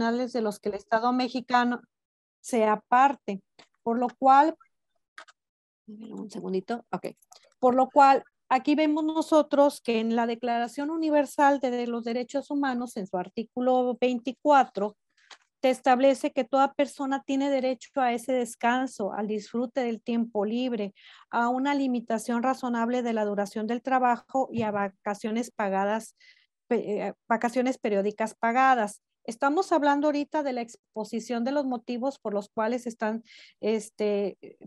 internacionales de los que el Estado mexicano sea parte, por lo cual, un segundito, ok, por lo cual aquí vemos nosotros que en la Declaración Universal de los Derechos Humanos, en su artículo 24, te establece que toda persona tiene derecho a ese descanso, al disfrute del tiempo libre, a una limitación razonable de la duración del trabajo y a vacaciones pagadas, vacaciones periódicas pagadas. Estamos hablando ahorita de la exposición de los motivos por los cuales están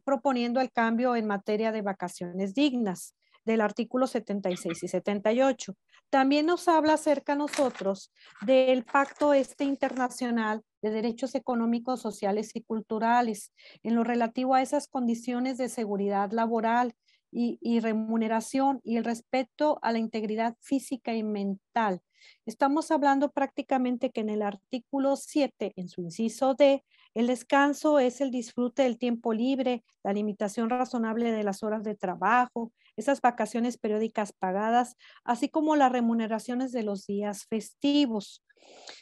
proponiendo el cambio en materia de vacaciones dignas del artículo 76 y 78. También nos habla acerca nosotros del pacto internacional de derechos económicos, sociales y culturales en lo relativo a esas condiciones de seguridad laboral y remuneración y el respeto a la integridad física y mental. Estamos hablando prácticamente que en el artículo 7, en su inciso D, el descanso es el disfrute del tiempo libre, la limitación razonable de las horas de trabajo, esas vacaciones periódicas pagadas, así como las remuneraciones de los días festivos.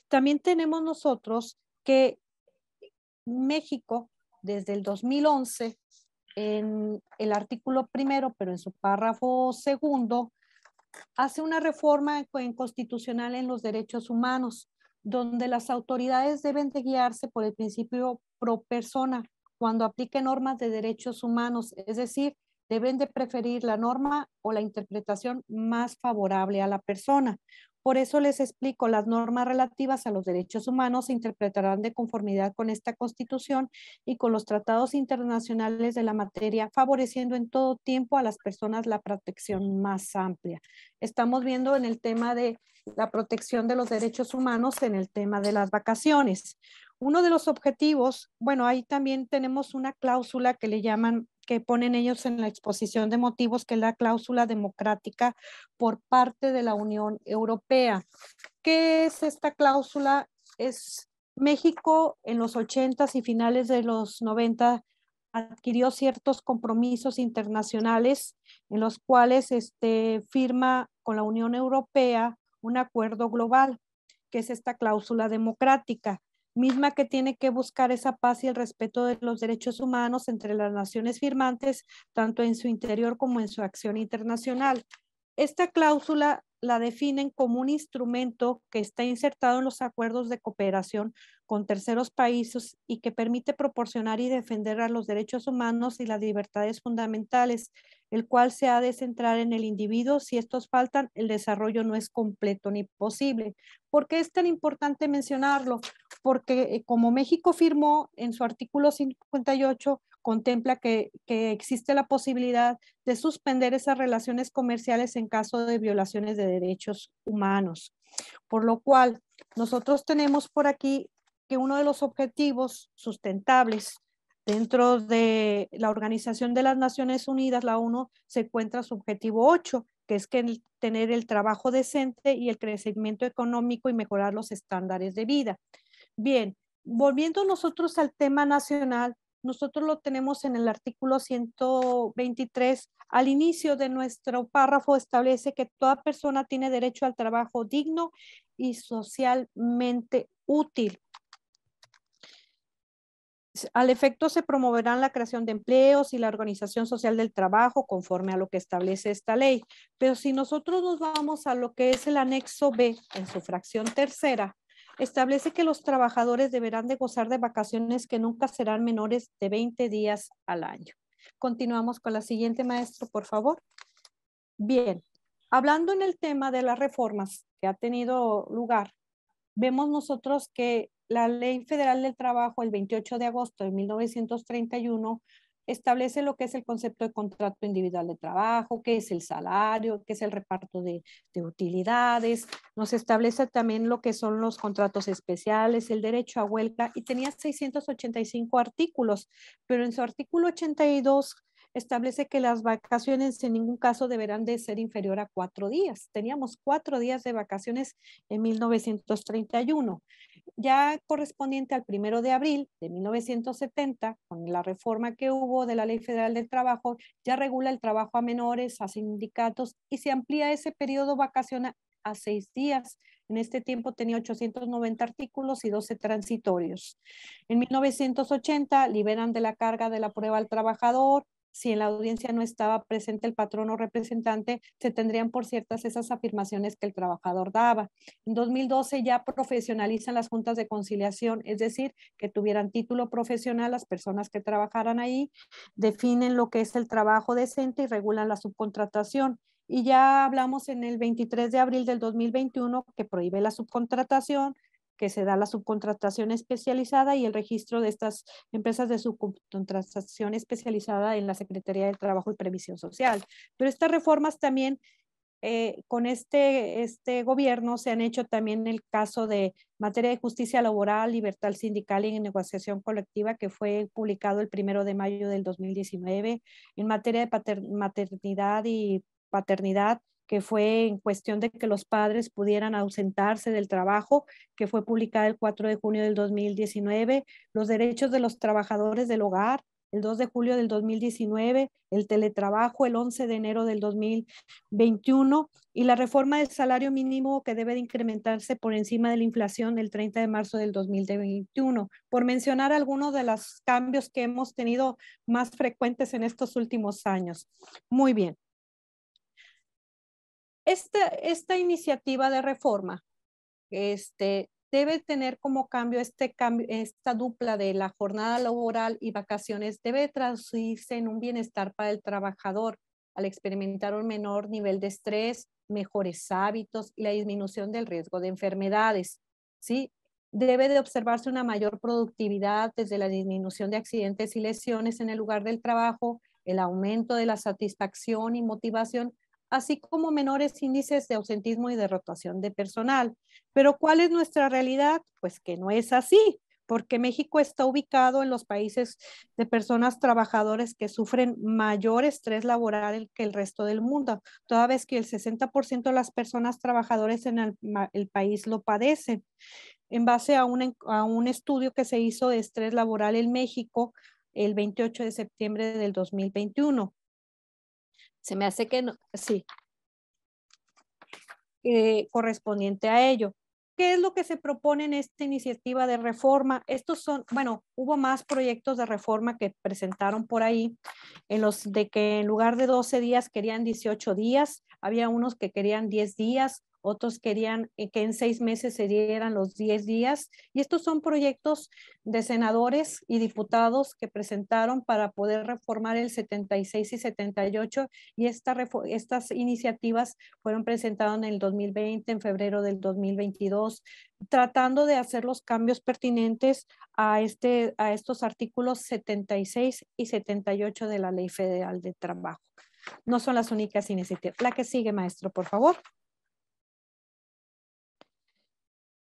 También tenemos nosotros que México, desde el 2011, en el artículo primero, pero en su párrafo segundo, hace una reforma constitucional en los derechos humanos, donde las autoridades deben de guiarse por el principio pro persona cuando apliquen normas de derechos humanos, es decir, deben de preferir la norma o la interpretación más favorable a la persona. Por eso les explico, las normas relativas a los derechos humanos se interpretarán de conformidad con esta Constitución y con los tratados internacionales de la materia, favoreciendo en todo tiempo a las personas la protección más amplia. Estamos viendo en el tema de la protección de los derechos humanos, en el tema de las vacaciones. Uno de los objetivos, bueno, ahí también tenemos una cláusula que le llaman, que ponen ellos en la exposición de motivos, que es la cláusula democrática por parte de la Unión Europea. ¿Qué es esta cláusula? Es México en los 80s y finales de los 90 adquirió ciertos compromisos internacionales en los cuales firma con la Unión Europea un acuerdo global, que es esta cláusula democrática, misma que tiene que buscar esa paz y el respeto de los derechos humanos entre las naciones firmantes, tanto en su interior como en su acción internacional. Esta cláusula la definen como un instrumento que está insertado en los acuerdos de cooperación con terceros países y que permite proporcionar y defender a los derechos humanos y las libertades fundamentales, el cual se ha de centrar en el individuo. Si estos faltan, el desarrollo no es completo ni posible. ¿Por qué es tan importante mencionarlo? Porque como México firmó en su artículo 58, contempla que existe la posibilidad de suspender esas relaciones comerciales en caso de violaciones de derechos humanos. Por lo cual, nosotros tenemos por aquí que uno de los objetivos sustentables dentro de la Organización de las Naciones Unidas, la ONU, se encuentra su objetivo 8, que es tener el trabajo decente y el crecimiento económico y mejorar los estándares de vida. Bien, volviendo nosotros al tema nacional, nosotros lo tenemos en el artículo 123. Al inicio de nuestro párrafo establece que toda persona tiene derecho al trabajo digno y socialmente útil. Al efecto se promoverán la creación de empleos y la organización social del trabajo conforme a lo que establece esta ley. Pero si nosotros nos vamos a lo que es el anexo B en su fracción tercera, establece que los trabajadores deberán de gozar de vacaciones que nunca serán menores de 20 días al año. Continuamos con la siguiente, maestro, por favor. Bien, hablando en el tema de las reformas que ha tenido lugar, vemos nosotros que la Ley Federal del Trabajo, el 28 de agosto de 1931, establece lo que es el concepto de contrato individual de trabajo, qué es el salario, qué es el reparto de utilidades, nos establece también lo que son los contratos especiales, el derecho a huelga, y tenía 685 artículos, pero en su artículo 82 establece que las vacaciones en ningún caso deberán de ser inferior a 4 días. Teníamos 4 días de vacaciones en 1931. Ya correspondiente al 1 de abril de 1970, con la reforma que hubo de la Ley Federal del Trabajo, ya regula el trabajo a menores, a sindicatos y se amplía ese periodo vacacional a 6 días. En este tiempo tenía 890 artículos y 12 transitorios. En 1980 liberan de la carga de la prueba al trabajador. Si en la audiencia no estaba presente el patrón o representante, se tendrían por ciertas esas afirmaciones que el trabajador daba. En 2012 ya profesionalizan las juntas de conciliación, es decir, que tuvieran título profesional las personas que trabajaran ahí, definen lo que es el trabajo decente y regulan la subcontratación. Y ya hablamos en el 23 de abril del 2021 que prohíbe la subcontratación, que se da la subcontratación especializada y el registro de estas empresas de subcontratación especializada en la Secretaría del Trabajo y Previsión Social. Pero estas reformas también con este gobierno se han hecho también en el caso de materia de justicia laboral, libertad sindical y negociación colectiva, que fue publicado el 1 de mayo del 2019, en materia de maternidad y paternidad, que fue en cuestión de que los padres pudieran ausentarse del trabajo, que fue publicada el 4 de junio del 2019, los derechos de los trabajadores del hogar, el 2 de julio del 2019, el teletrabajo el 11 de enero del 2021 y la reforma del salario mínimo que debe de incrementarse por encima de la inflación el 30 de marzo del 2021, por mencionar algunos de los cambios que hemos tenido más frecuentes en estos últimos años. Muy bien. Esta iniciativa de reforma debe tener como cambio, esta dupla de la jornada laboral y vacaciones, debe traducirse en un bienestar para el trabajador al experimentar un menor nivel de estrés, mejores hábitos y la disminución del riesgo de enfermedades, ¿sí? Debe de observarse una mayor productividad desde la disminución de accidentes y lesiones en el lugar del trabajo, el aumento de la satisfacción y motivación, así como menores índices de ausentismo y de rotación de personal. Pero ¿cuál es nuestra realidad? Pues que no es así, porque México está ubicado en los países de personas trabajadoras que sufren mayor estrés laboral que el resto del mundo, toda vez que el 60% de las personas trabajadoras en el país lo padecen. En base a un estudio que se hizo de estrés laboral en México el 28 de septiembre del 2021. Se me hace que no, sí, correspondiente a ello. ¿Qué es lo que se propone en esta iniciativa de reforma? Estos son, bueno, hubo más proyectos de reforma que presentaron por ahí, en los de que en lugar de 12 días querían 18 días, había unos que querían 10 días, otros querían que en 6 meses se dieran los 10 días, y estos son proyectos de senadores y diputados que presentaron para poder reformar el 76 y 78, y estas iniciativas fueron presentadas en el 2020, en febrero del 2022, tratando de hacer los cambios pertinentes a estos artículos 76 y 78 de la Ley Federal de Trabajo. No son las únicas iniciativas. La que sigue, maestro, por favor.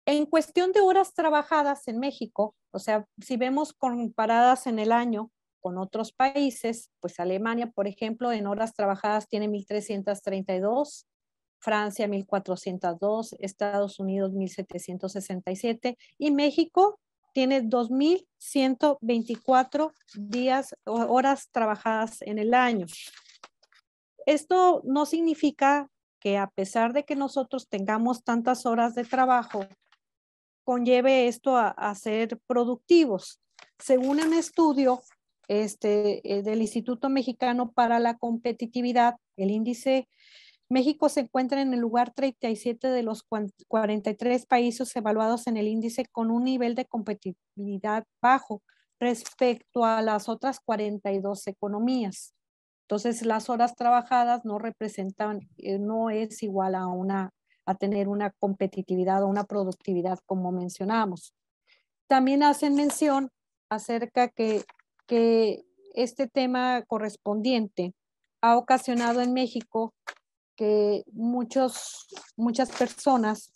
En cuestión de horas trabajadas en México, o sea, si vemos comparadas en el año con otros países, pues Alemania, por ejemplo, en horas trabajadas tiene 1,332, Francia 1,402, Estados Unidos 1,767 y México tiene 2,124 horas trabajadas en el año. Esto no significa que a pesar de que nosotros tengamos tantas horas de trabajo, conlleve esto a ser productivos. Según un estudio del Instituto Mexicano para la Competitividad, el índice, México se encuentra en el lugar 37 de los 43 países evaluados en el índice con un nivel de competitividad bajo respecto a las otras 42 economías. Entonces, las horas trabajadas no representan, no es igual a tener una competitividad o una productividad como mencionamos. También hacen mención acerca que este tema correspondiente ha ocasionado en México que muchas personas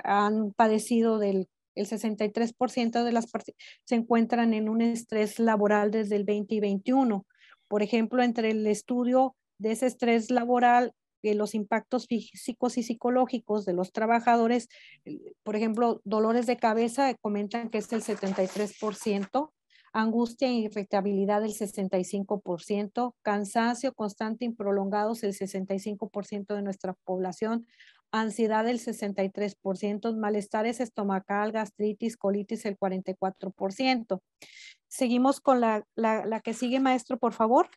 han padecido el 63% de las personas se encuentran en un estrés laboral desde el 2021. Por ejemplo, entre el estudio de ese estrés laboral, los impactos físicos y psicológicos de los trabajadores, por ejemplo, dolores de cabeza, comentan que es el 73%, angustia e irritabilidad del 65%, cansancio constante y prolongado el 65% de nuestra población, ansiedad el 63%, malestares estomacal, gastritis, colitis el 44%. Seguimos con la que sigue, maestro, por favor.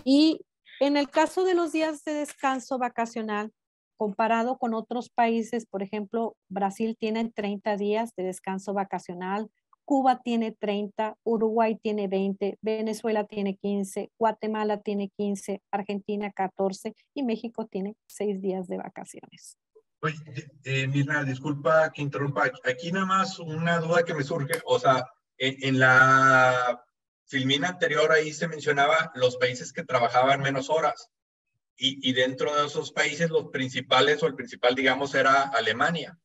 Y en el caso de los días de descanso vacacional, comparado con otros países, por ejemplo, Brasil tiene 30 días de descanso vacacional, Cuba tiene 30, Uruguay tiene 20, Venezuela tiene 15, Guatemala tiene 15, Argentina 14 y México tiene 6 días de vacaciones. Oye, Mirna, disculpa que interrumpa. Aquí nada más una duda que me surge. O sea, en la filmina anterior ahí se mencionaba los países que trabajaban menos horas. Y dentro de esos países los principales o el principal, digamos, era Alemania.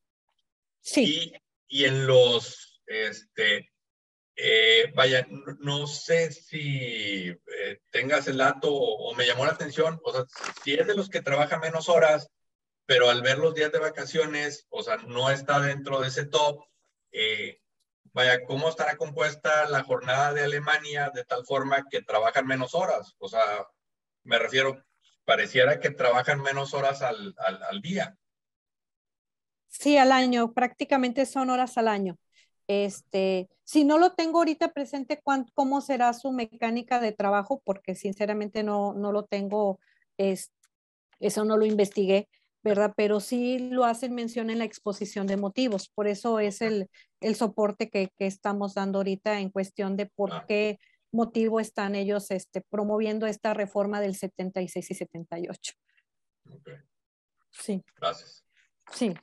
Sí. Y en los, vaya, no sé si tengas el dato o me llamó la atención. O sea, si es de los que trabajan menos horas, pero al ver los días de vacaciones, o sea, no está dentro de ese top. Vaya, ¿cómo estará compuesta la jornada de Alemania de tal forma que trabajan menos horas? O sea, me refiero, pareciera que trabajan menos horas al día. Sí, al año, prácticamente son horas al año. Si no lo tengo ahorita presente, cómo será su mecánica de trabajo, porque sinceramente no lo tengo, eso no lo investigué, ¿verdad? Pero sí lo hacen mención en la exposición de motivos. Por eso es el soporte que estamos dando ahorita en cuestión de por qué motivo están ellos promoviendo esta reforma del 76 y 78. Ok. Sí. Gracias. Sí.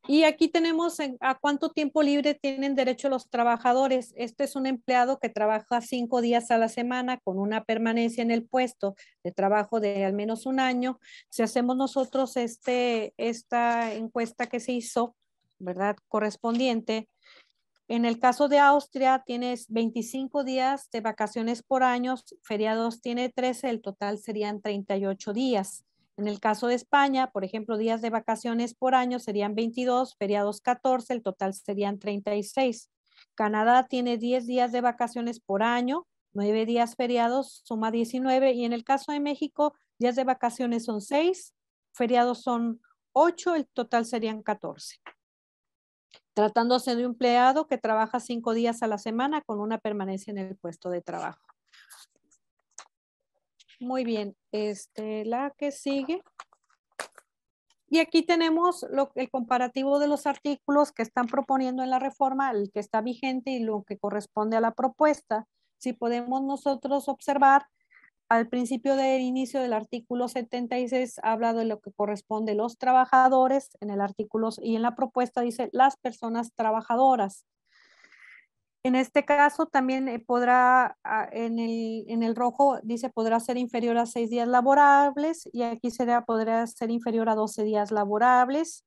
Y aquí tenemos a cuánto tiempo libre tienen derecho los trabajadores. Este es un empleado que trabaja 5 días a la semana con una permanencia en el puesto de trabajo de al menos un año. Si hacemos nosotros esta encuesta que se hizo, ¿verdad? Correspondiente. En el caso de Austria tienes 25 días de vacaciones por año, feriados tiene 13, el total serían 38 días. En el caso de España, por ejemplo, días de vacaciones por año serían 22, feriados 14, el total serían 36. Canadá tiene 10 días de vacaciones por año, 9 días feriados, suma 19. Y en el caso de México, días de vacaciones son 6, feriados son 8, el total serían 14. Tratándose de un empleado que trabaja 5 días a la semana con una permanencia en el puesto de trabajo. Muy bien, la que sigue. Y aquí tenemos el comparativo de los artículos que están proponiendo en la reforma, el que está vigente y lo que corresponde a la propuesta. Si podemos nosotros observar, al principio del inicio del artículo 76 habla de lo que corresponde a los trabajadores, en el artículo y en la propuesta dice las personas trabajadoras. En este caso también podrá, en el rojo dice podrá ser inferior a 6 días laborables y aquí podrá ser inferior a 12 días laborables.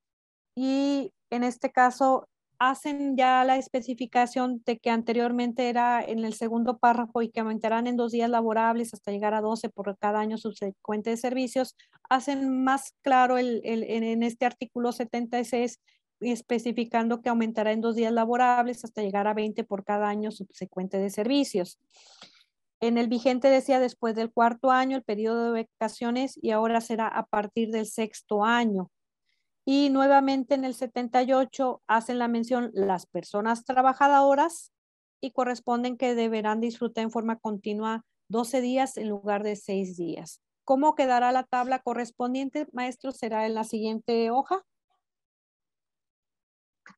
Y en este caso hacen ya la especificación de que anteriormente era en el segundo párrafo y que aumentarán en 2 días laborables hasta llegar a 12 por cada año subsecuente de servicios. Hacen más claro en este artículo 76 especificando que aumentará en 2 días laborables hasta llegar a 20 por cada año subsecuente de servicios. En el vigente decía después del 4.º año el periodo de vacaciones y ahora será a partir del 6.º año. Y nuevamente en el 78 hacen la mención las personas trabajadoras y corresponden que deberán disfrutar en forma continua 12 días en lugar de 6 días. ¿Cómo quedará la tabla correspondiente, maestro? Será en la siguiente hoja.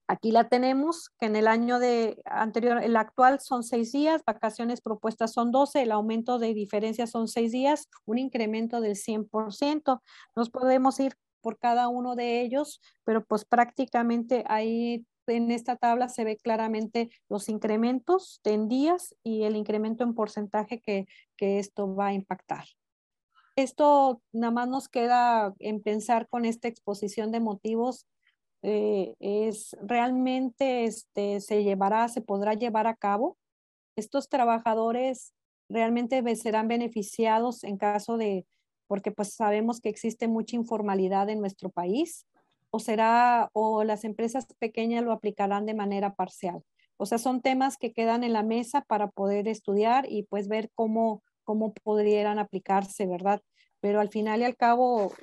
Aquí la tenemos, que en el año anterior, el actual son 6 días, vacaciones propuestas son 12, el aumento de diferencia son 6 días, un incremento del 100%. Nos podemos ir por cada uno de ellos, pero pues prácticamente ahí en esta tabla se ve claramente los incrementos en días y el incremento en porcentaje que esto va a impactar. Esto nada más nos queda en pensar con esta exposición de motivos. Es realmente se podrá llevar a cabo. Estos trabajadores realmente serán beneficiados en caso de, porque pues sabemos que existe mucha informalidad en nuestro país, o las empresas pequeñas lo aplicarán de manera parcial. O sea, son temas que quedan en la mesa para poder estudiar y pues ver cómo cómo pudieran aplicarse, ¿verdad? Pero al final y al cabo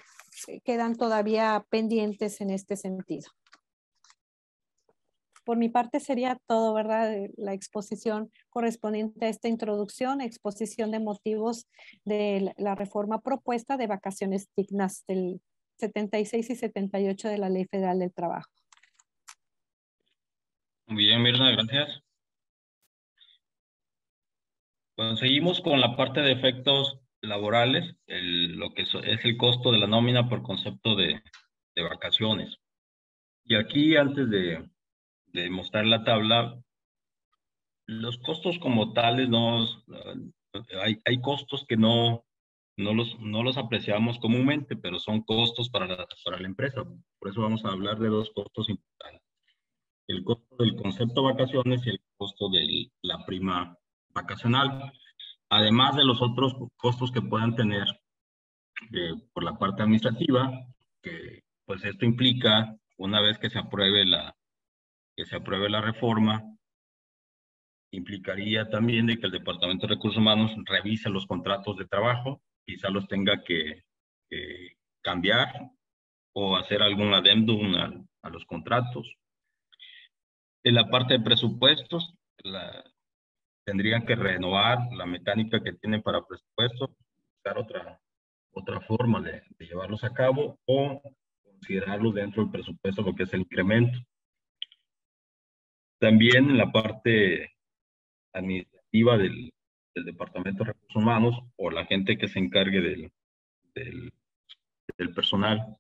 quedan todavía pendientes en este sentido. Por mi parte sería todo, ¿verdad? La exposición correspondiente a esta introducción, exposición de motivos de la reforma propuesta de vacaciones dignas del 76 y 78 de la Ley Federal del Trabajo. Muy bien, Mirna, gracias. Bueno, seguimos con la parte de efectos laborales, lo que es el costo de la nómina por concepto de vacaciones. Y aquí, antes de mostrar la tabla, los costos como tales, hay costos que no los apreciamos comúnmente, pero son costos para la empresa. Por eso vamos a hablar de dos costos importantes. El costo del concepto vacaciones y el costo de la prima vacacional. Además de los otros costos que puedan tener por la parte administrativa, que pues esto implica, una vez que se apruebe la reforma, implicaría también de que el Departamento de Recursos Humanos revise los contratos de trabajo, quizá los tenga que cambiar o hacer algún adendum a los contratos. En la parte de presupuestos, tendrían que renovar la mecánica que tienen para presupuestos, buscar otra forma de llevarlos a cabo o considerarlos dentro del presupuesto, lo que es el incremento. También en la parte administrativa del Departamento de Recursos Humanos o la gente que se encargue del personal,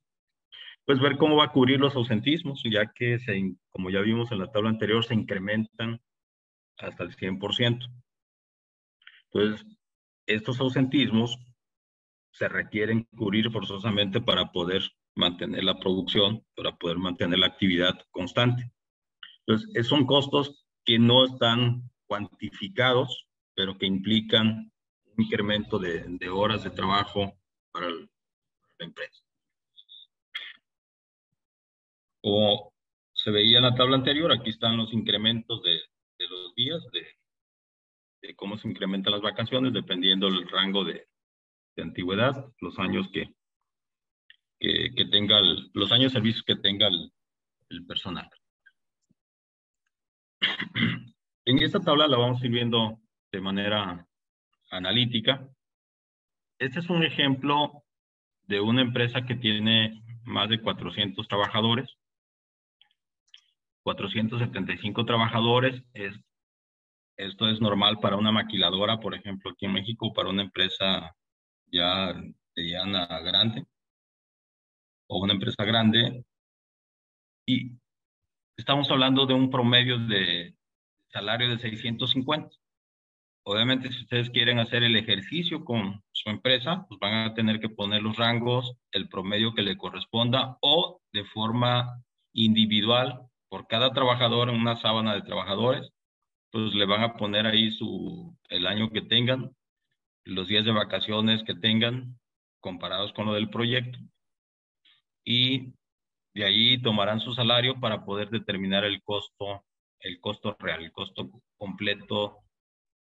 pues ver cómo va a cubrir los ausentismos, ya que, como ya vimos en la tabla anterior, se incrementan hasta el 100%. Entonces, estos ausentismos se requieren cubrir forzosamente para poder mantener la producción, para poder mantener la actividad constante. Entonces, son costos que no están cuantificados, pero que implican un incremento de horas de trabajo para la empresa. Como se veía en la tabla anterior, aquí están los incrementos de los días, de cómo se incrementan las vacaciones, dependiendo del rango de antigüedad, los años que tenga, los años de servicios que tenga el personal. En esta tabla la vamos a ir viendo de manera analítica. Este es un ejemplo de una empresa que tiene más de 400 trabajadores. 475 trabajadores. Esto es normal para una maquiladora, por ejemplo, aquí en México, para una empresa ya mediana grande o una empresa grande. Y estamos hablando de un promedio de salario de 650. Obviamente, si ustedes quieren hacer el ejercicio con su empresa, pues van a tener que poner los rangos, el promedio que le corresponda o de forma individual por cada trabajador en una sábana de trabajadores, pues le van a poner ahí el año que tengan, los días de vacaciones que tengan comparados con lo del proyecto y de ahí tomarán su salario para poder determinar el costo real, el costo completo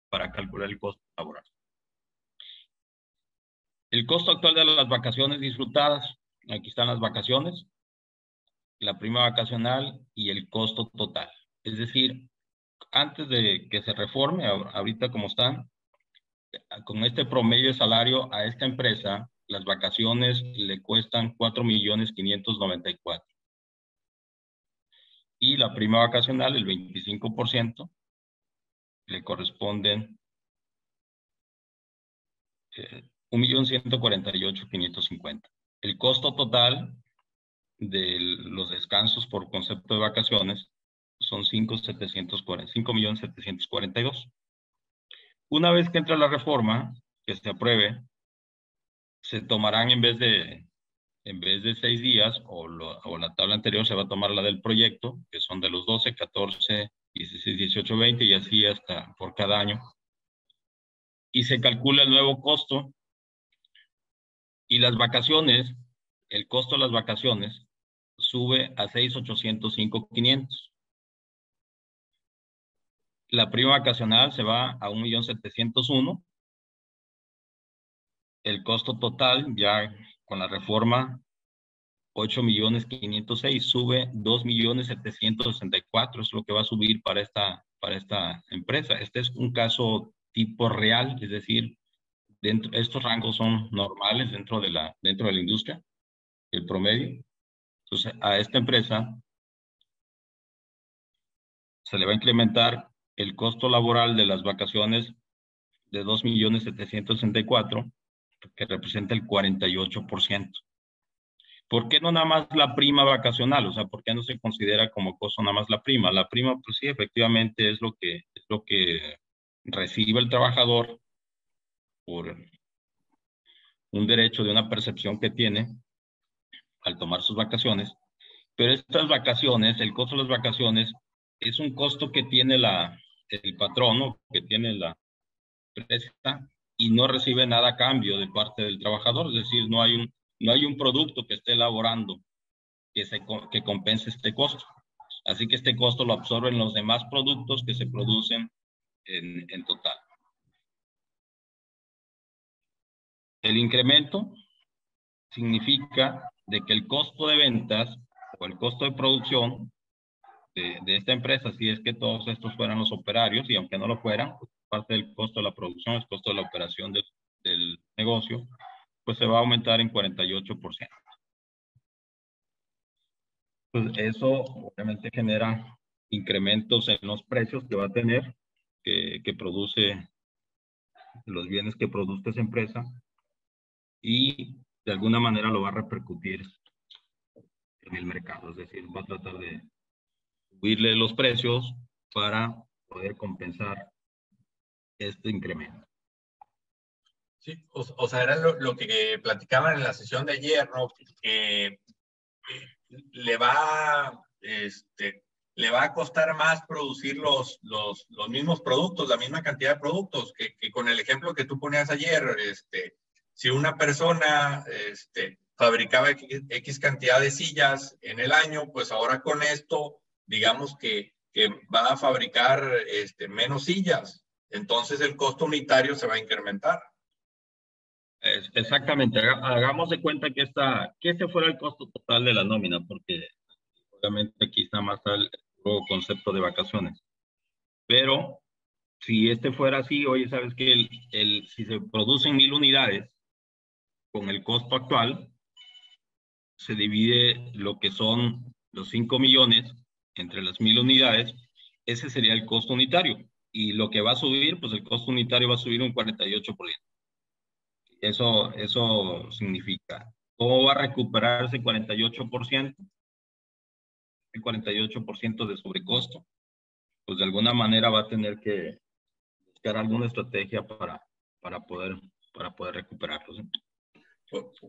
para calcular el costo laboral. El costo actual de las vacaciones disfrutadas. Aquí están las vacaciones, la prima vacacional y el costo total. Es decir, antes de que se reforme, ahorita como están, con este promedio de salario a esta empresa, las vacaciones le cuestan 4.594.000. Y la prima vacacional, el 25%, le corresponden 1.148.550. El costo total de los descansos por concepto de vacaciones son 5.742.000. Una vez que entra la reforma, que se apruebe, se tomarán en vez de 6 días, o la tabla anterior se va a tomar la del proyecto, que son de los 12, 14, 16, 18, 20 y así hasta por cada año. Y se calcula el nuevo costo. Y las vacaciones, el costo de las vacaciones sube a 6.805.500. La prima vacacional se va a 1.701.000 el costo total ya con la reforma 8.506.000 sube 2.764.000, es lo que va a subir para esta empresa. Este es un caso tipo real, es decir, estos rangos son normales dentro de la industria, el promedio. Entonces, a esta empresa se le va a incrementar el costo laboral de las vacaciones de 2.764.000, que representa el 48%. ¿Por qué no nada más la prima vacacional? O sea, ¿por qué no se considera como costo nada más la prima? La prima, pues sí, efectivamente es lo que recibe el trabajador por un derecho de una percepción que tiene al tomar sus vacaciones. Pero estas vacaciones, el costo de las vacaciones, es un costo que tiene el patrón, ¿no? Que tiene la empresa, y no recibe nada a cambio de parte del trabajador. Es decir, no hay un producto que esté elaborando que compense este costo. Así que este costo lo absorben los demás productos que se producen en total. El incremento significa de que el costo de ventas o el costo de producción de esta empresa, si es que todos estos fueran los operarios, y aunque no lo fueran, pues, parte del costo de la producción, el costo de la operación del negocio, pues se va a aumentar en 48%. Pues eso obviamente genera incrementos en los precios que va a tener, que produce los bienes que produce esa empresa, y de alguna manera lo va a repercutir en el mercado. Es decir, va a tratar de subirle los precios para poder compensar este incremento. Sí, o sea, era lo que platicaban en la sesión de ayer, ¿no? Que le va a costar más producir los mismos productos, la misma cantidad de productos, que con el ejemplo que tú ponías ayer, si una persona fabricaba X cantidad de sillas en el año, pues ahora con esto, digamos que va a fabricar menos sillas. Entonces el costo unitario se va a incrementar. Exactamente, hagamos de cuenta que este fuera el costo total de la nómina, porque obviamente aquí está más el nuevo concepto de vacaciones. Pero si este fuera así, oye, sabes que si se producen 1,000 unidades con el costo actual, se divide lo que son los 5 millones entre las 1,000 unidades, ese sería el costo unitario. Y lo que va a subir, pues el costo unitario va a subir un 48%. Eso significa, ¿cómo va a recuperarse 48%? El 48% de sobrecosto, pues de alguna manera va a tener que buscar alguna estrategia para poder recuperarlo, ¿sí?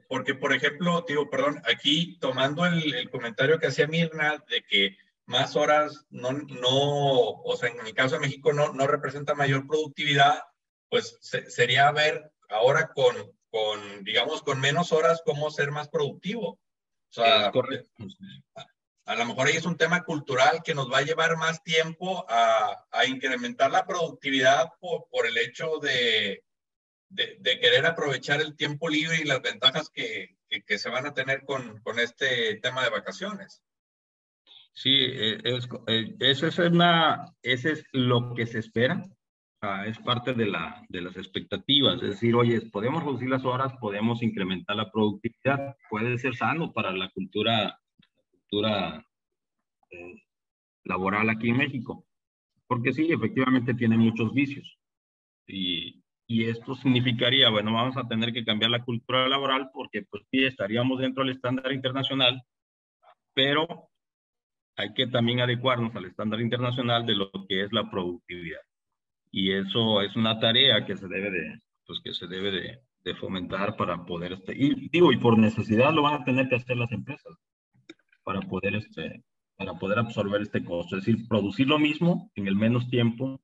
Porque, por ejemplo, digo, perdón, aquí tomando el comentario que hacía Mirna de que más horas o sea, en el caso de México no representa mayor productividad, pues sería ver ahora digamos, con menos horas cómo ser más productivo. O sea, es correcto. A lo mejor ahí es un tema cultural que nos va a llevar más tiempo a incrementar la productividad por el hecho de querer aprovechar el tiempo libre y las ventajas que se van a tener con este tema de vacaciones. Sí, eso ese es lo que se espera. Es parte de las expectativas. Es decir, oye, podemos reducir las horas, podemos incrementar la productividad. Puede ser sano para la cultura laboral aquí en México. Porque sí, efectivamente tiene muchos vicios. Y esto significaría, bueno, vamos a tener que cambiar la cultura laboral porque pues sí, estaríamos dentro del estándar internacional, pero hay que también adecuarnos al estándar internacional de lo que es la productividad. Y eso es una tarea que se debe de fomentar para poder, y por necesidad lo van a tener que hacer las empresas para poder absorber este costo. Es decir, producir lo mismo en el menos tiempo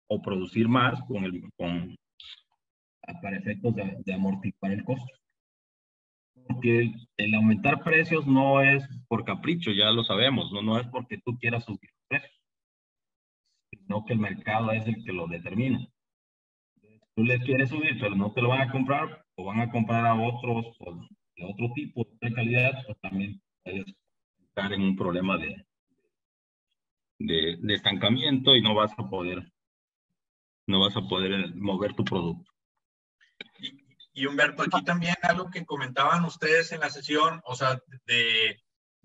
o producir más para efectos de amortiguar el costo. Porque el aumentar precios no es por capricho, ya lo sabemos, no es porque tú quieras subir los precios, sino que el mercado es el que lo determina. Tú les quieres subir, pero no te lo van a comprar o van a comprar a otros o de otro tipo de calidad, pues también puedes estar en un problema de estancamiento y no vas a poder mover tu producto. Y Humberto, aquí también algo que comentaban ustedes en la sesión, o sea, de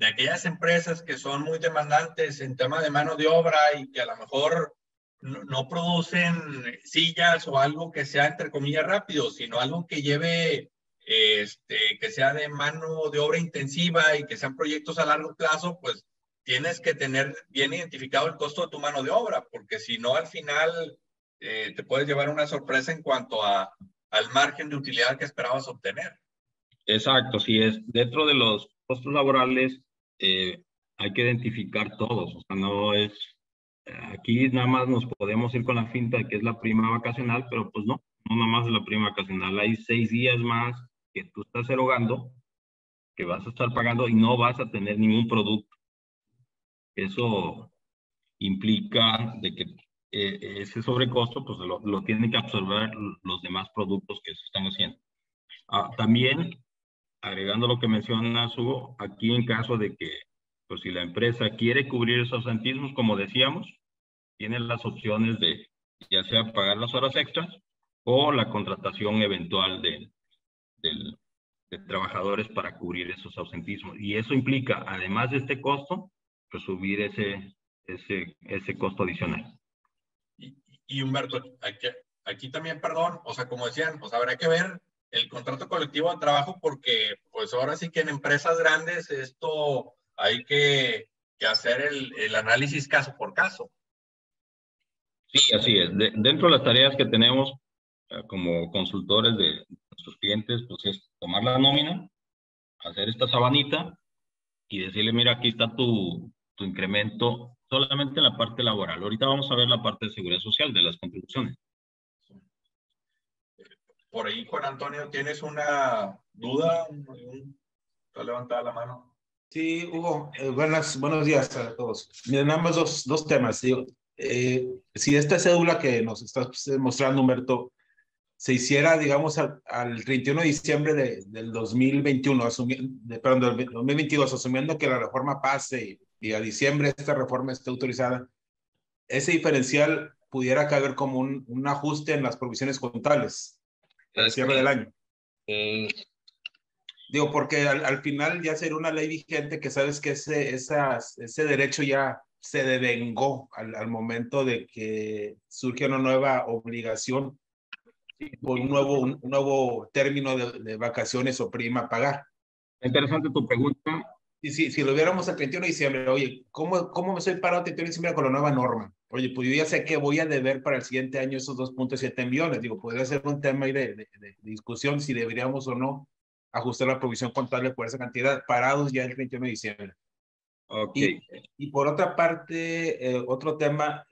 aquellas empresas que son muy demandantes en tema de mano de obra y que a lo mejor no producen sillas o algo que sea entre comillas rápido, sino algo que lleve, que sea de mano de obra intensiva y que sean proyectos a largo plazo, pues tienes que tener bien identificado el costo de tu mano de obra, porque si no, al final te puedes llevar una sorpresa en cuanto al margen de utilidad que esperabas obtener. Exacto, sí es. Dentro de los costos laborales hay que identificar todos, o sea, no es, aquí nada más nos podemos ir con la finta de que es la prima vacacional, pero pues no nada más es la prima vacacional, hay 6 días más que tú estás erogando, que vas a estar pagando y no vas a tener ningún producto. Eso implica de que ese sobrecosto pues lo tienen que absorber los demás productos que se están haciendo. También, agregando lo que mencionas, Hugo, aquí en caso de que, pues si la empresa quiere cubrir esos ausentismos, como decíamos, tiene las opciones de ya sea pagar las horas extras o la contratación eventual de trabajadores para cubrir esos ausentismos. Y eso implica, además de este costo, pues subir ese costo adicional. Y Humberto, aquí también, perdón, o sea, como decían, pues habrá que ver el contrato colectivo de trabajo porque pues ahora sí que en empresas grandes esto hay que hacer el análisis caso por caso. Sí, así es. Dentro de las tareas que tenemos como consultores de nuestros clientes, pues es tomar la nómina, hacer esta sabanita y decirle, mira, aquí está tu incremento solamente en la parte laboral. Ahorita vamos a ver la parte de seguridad social de las contribuciones. Por ahí, Juan Antonio, ¿tienes una duda? ¿Está levantada la mano? Sí, Hugo, buenos días a todos. Miren, nada más dos temas. Digo, si esta cédula que nos estás mostrando, Humberto, se hiciera, digamos, al 31 de diciembre del 2021, perdón, del 2022, asumiendo que la reforma pase y a diciembre esta reforma esté autorizada, ese diferencial pudiera caber como un ajuste en las provisiones contables al cierre del año. Digo, porque al final ya sería una ley vigente que sabes que ese derecho ya se devengó al momento de que surge una nueva obligación por un nuevo término de vacaciones o prima a pagar. Interesante tu pregunta. Y si lo viéramos el 31 de diciembre, oye, ¿cómo me soy parado el 31 de diciembre con la nueva norma? Oye, pues yo ya sé que voy a deber para el siguiente año esos 2.7 millones. Digo, podría ser un tema ahí de discusión si deberíamos o no ajustar la provisión contable por esa cantidad, parados ya el 31 de diciembre. Okay. Y por otra parte, otro tema,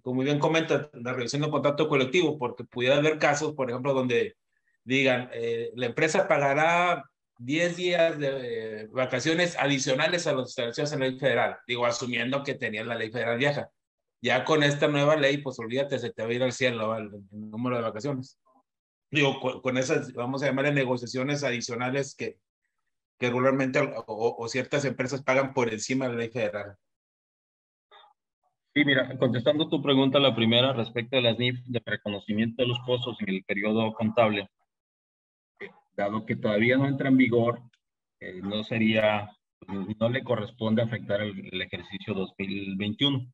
como bien comenta, la revisión del contrato colectivo, porque pudiera haber casos, por ejemplo, donde digan, la empresa pagará 10 días de vacaciones adicionales a los establecidos en la ley federal. Digo, asumiendo que tenían la ley federal vieja. Ya con esta nueva ley, pues olvídate, se te va a ir al cielo el número de vacaciones. Digo, con esas, vamos a llamarle negociaciones adicionales que regularmente o ciertas empresas pagan por encima de la ley federal. Sí, mira, contestando tu pregunta, la primera respecto a las NIF de reconocimiento de los costos en el periodo contable, dado que todavía no entra en vigor, no le corresponde afectar el ejercicio 2021.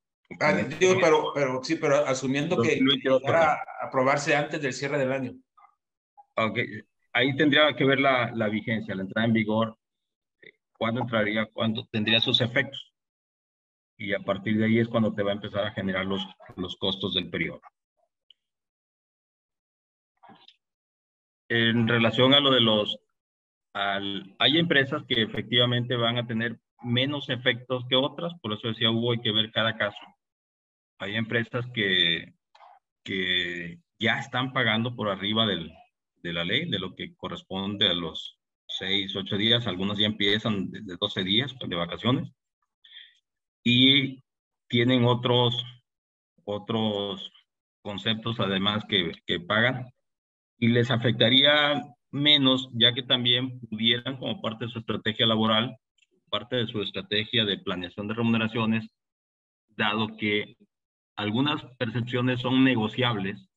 Digo, pero asumiendo que llegara a aprobarse antes del cierre del año. Okay. Ahí tendría que ver la vigencia, la entrada en vigor, cuándo entraría, cuándo tendría sus efectos. Y a partir de ahí es cuando te va a empezar a generar los costos del periodo. En relación a lo de hay empresas que efectivamente van a tener menos efectos que otras, por eso decía Hugo, hay que ver cada caso. Hay empresas que ya están pagando por arriba de la ley, de lo que corresponde a los 6, 8 días, algunas ya empiezan desde 12 días de vacaciones y tienen otros conceptos además que pagan y les afectaría menos, ya que también pudieran, como parte de su estrategia laboral, parte de su estrategia de planeación de remuneraciones, dado que algunas percepciones son negociables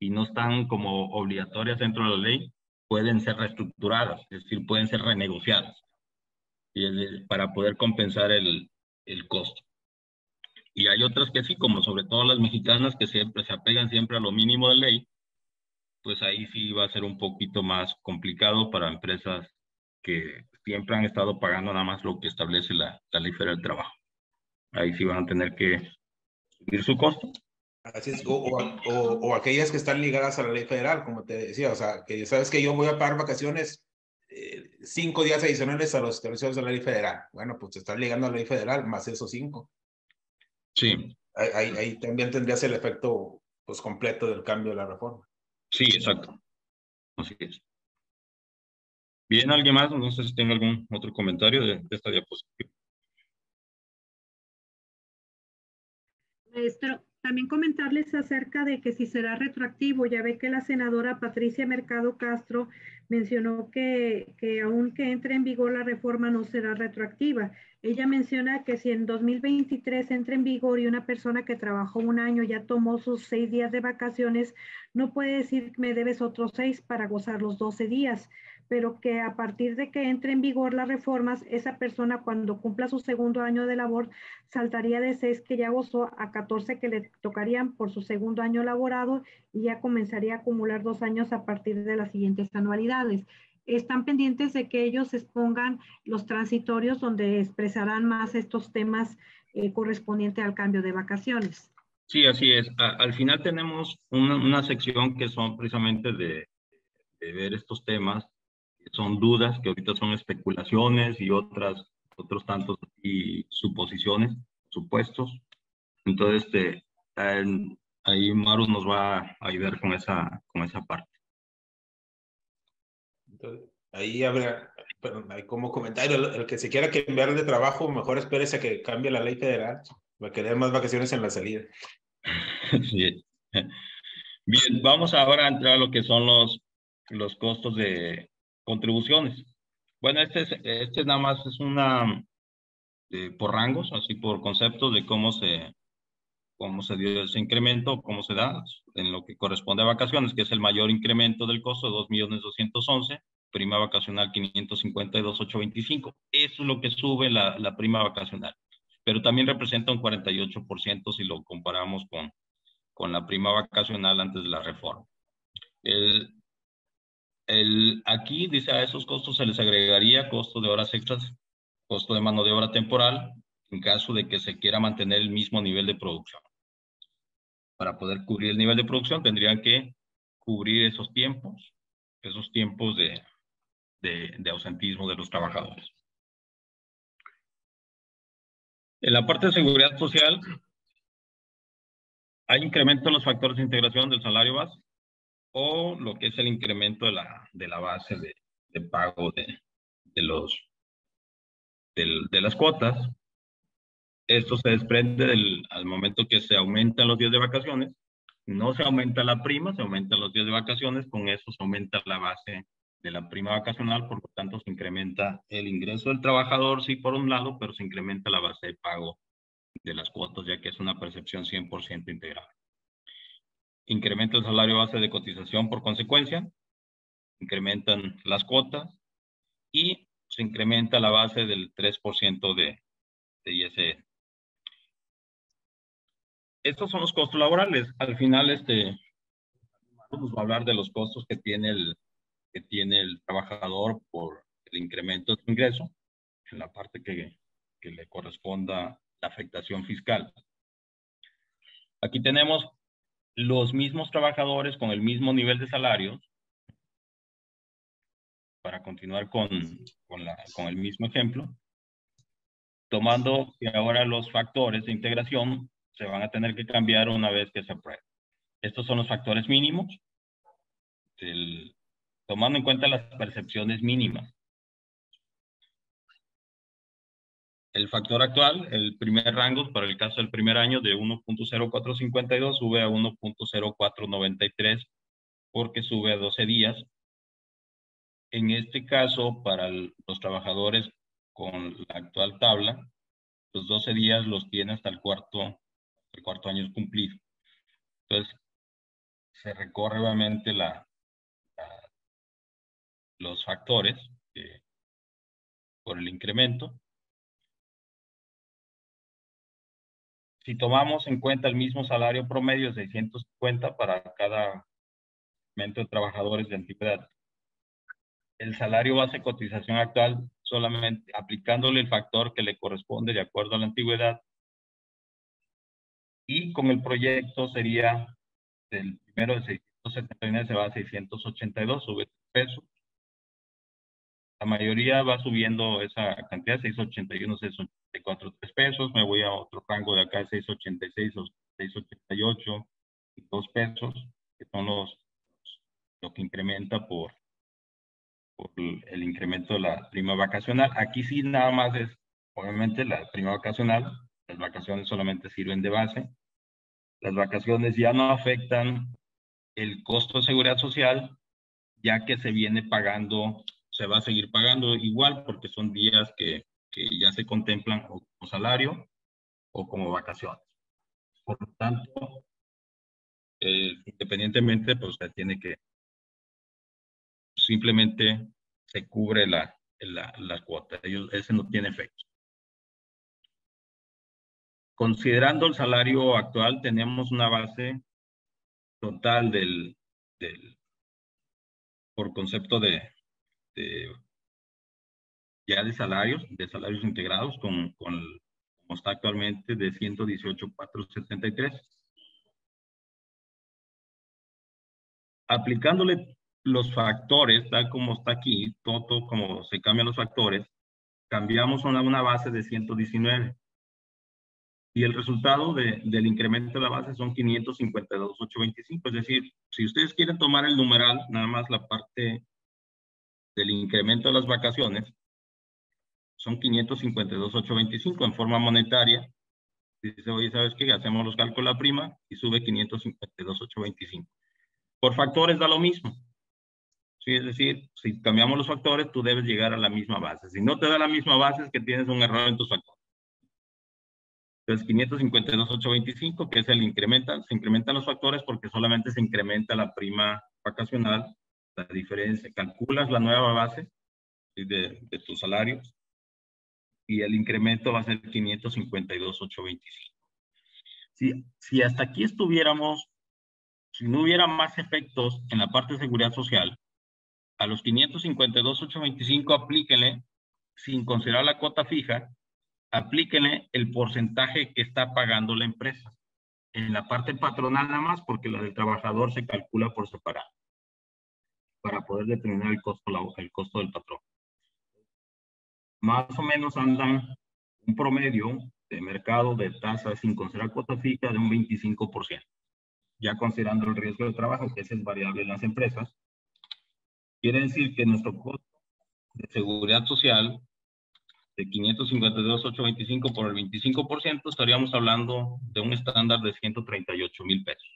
y no están como obligatorias dentro de la ley, pueden ser reestructuradas, es decir, pueden ser renegociadas para poder compensar el costo. Y hay otras que sí, como sobre todo las mexicanas, que siempre se apegan siempre a lo mínimo de ley, pues ahí sí va a ser un poquito más complicado para empresas que siempre han estado pagando nada más lo que establece la Ley Federal del Trabajo. Ahí sí van a tener que subir su costo. Así es, o aquellas que están ligadas a la ley federal, como te decía, o sea, que sabes que yo voy a pagar vacaciones 5 días adicionales a los establecidos de la ley federal. Bueno, pues te están ligando a la ley federal más esos 5. Sí. Ahí también tendrías el efecto pues completo del cambio de la reforma. Sí, exacto. Así es. Bien, ¿alguien más? No sé si tenga algún otro comentario de esta diapositiva. Maestro, también comentarles acerca de que si será retroactivo, ya ve que la senadora Patricia Mercado Castro mencionó que aunque entre en vigor la reforma no será retroactiva. Ella menciona que si en 2023 entra en vigor y una persona que trabajó un año ya tomó sus 6 días de vacaciones, no puede decir que me debes otros 6 para gozar los 12 días, pero que a partir de que entre en vigor las reformas, esa persona cuando cumpla su segundo año de labor saltaría de 6 que ya gozó a 14 que le tocarían por su segundo año laborado y ya comenzaría a acumular 2 años a partir de las siguientes anualidades. Están pendientes de que ellos expongan los transitorios donde expresarán más estos temas correspondientes al cambio de vacaciones. Sí, así es. Al final tenemos una sección que son precisamente de ver estos temas, que son dudas, que ahorita son especulaciones y otros tantos y suposiciones, supuestos. Entonces, ahí Maru nos va a ayudar con esa parte. Entonces, ahí habrá, pero hay como comentario, el que se quiera cambiar de trabajo, mejor espérese a que cambie la ley federal, va a querer más vacaciones en la salida. Sí. Bien, vamos ahora a entrar a lo que son los costos de contribuciones. Bueno, este nada más es una por rangos, así por conceptos de cómo se dio ese incremento, cómo se da en lo que corresponde a vacaciones, que es el mayor incremento del costo de 2.211.000, prima vacacional 552.825. Eso es lo que sube la prima vacacional, pero también representa un 48% si lo comparamos con la prima vacacional antes de la reforma. Aquí dice a esos costos se les agregaría costo de horas extras, costo de mano de obra temporal, en caso de que se quiera mantener el mismo nivel de producción. Para poder cubrir el nivel de producción tendrían que cubrir esos tiempos de ausentismo de los trabajadores. En la parte de seguridad social, hay incremento en los factores de integración del salario base o lo que es el incremento de la base de pago de las cuotas. Esto se desprende al momento que se aumentan los días de vacaciones. No se aumenta la prima, se aumentan los días de vacaciones. Con eso se aumenta la base de la prima vacacional. Por lo tanto, se incrementa el ingreso del trabajador, sí, por un lado, pero se incrementa la base de pago de las cuotas, ya que es una percepción 100% integral. Incrementa el salario base de cotización por consecuencia. Incrementan las cuotas y se incrementa la base del 3% de ISR. Estos son los costos laborales. Al final, nos va a hablar de los costos que tiene el trabajador por el incremento de su ingreso, en la parte que le corresponda la afectación fiscal. Aquí tenemos los mismos trabajadores con el mismo nivel de salarios, para continuar con el mismo ejemplo, tomando que ahora los factores de integración se van a tener que cambiar una vez que se apruebe. Estos son los factores mínimos, tomando en cuenta las percepciones mínimas. El factor actual, el primer rango, para el caso del primer año, de 1.0452 sube a 1.0493 porque sube a 12 días. En este caso, para los trabajadores con la actual tabla, los 12 días los tiene hasta el cuarto año cumplido. Entonces, se recorre obviamente los factores por el incremento. Si tomamos en cuenta el mismo salario promedio de 650 para cada segmento de trabajadores de antigüedad, el salario base de cotización actual, solamente aplicándole el factor que le corresponde de acuerdo a la antigüedad, y con el proyecto sería del primero de 679 se va a 682, sube 3 pesos. La mayoría va subiendo esa cantidad, 681, 684, 3 pesos. Me voy a otro rango de acá, 686 o 688, 2 pesos, que son lo que incrementa por el incremento de la prima vacacional. Aquí sí nada más es, obviamente, la prima vacacional. Las vacaciones solamente sirven de base. Las vacaciones ya no afectan el costo de seguridad social, ya que se viene pagando, se va a seguir pagando igual, porque son días que ya se contemplan o como salario o como vacaciones. Por lo tanto, independientemente, pues se tiene que, simplemente se cubre la cuota. Ese no tiene efecto. Considerando el salario actual, tenemos una base total por concepto ya de salarios integrados como está actualmente, de 118,473. Aplicándole los factores, tal como está aquí, todo como se cambian los factores, cambiamos a una base de 119. Y el resultado del incremento de la base son 552,825. Es decir, si ustedes quieren tomar el numeral, nada más la parte del incremento de las vacaciones, son 552,825 en forma monetaria. Dice, oye, ¿sabes qué? Hacemos los cálculos de la prima y sube 552,825. Por factores da lo mismo. Sí, es decir, si cambiamos los factores, tú debes llegar a la misma base. Si no te da la misma base, es que tienes un error en tus factores. Entonces, 552,825, que es el incrementa, se incrementan los factores porque solamente se incrementa la prima vacacional, la diferencia, calculas la nueva base de tus salarios y el incremento va a ser 552,825. Si hasta aquí estuviéramos, si no hubiera más efectos en la parte de seguridad social, a los 552,825 aplíquenle, sin considerar la cuota fija, aplíquenle el porcentaje que está pagando la empresa. En la parte patronal nada más, porque la del trabajador se calcula por separado, para poder determinar el costo del patrón. Más o menos andan un promedio de mercado de tasa sin considerar cuota fija de un 25%. Ya considerando el riesgo de trabajo, que ese es variable en las empresas, quiere decir que nuestro costo de seguridad social de 552,825 por el 25%, estaríamos hablando de un estándar de 138,000 pesos.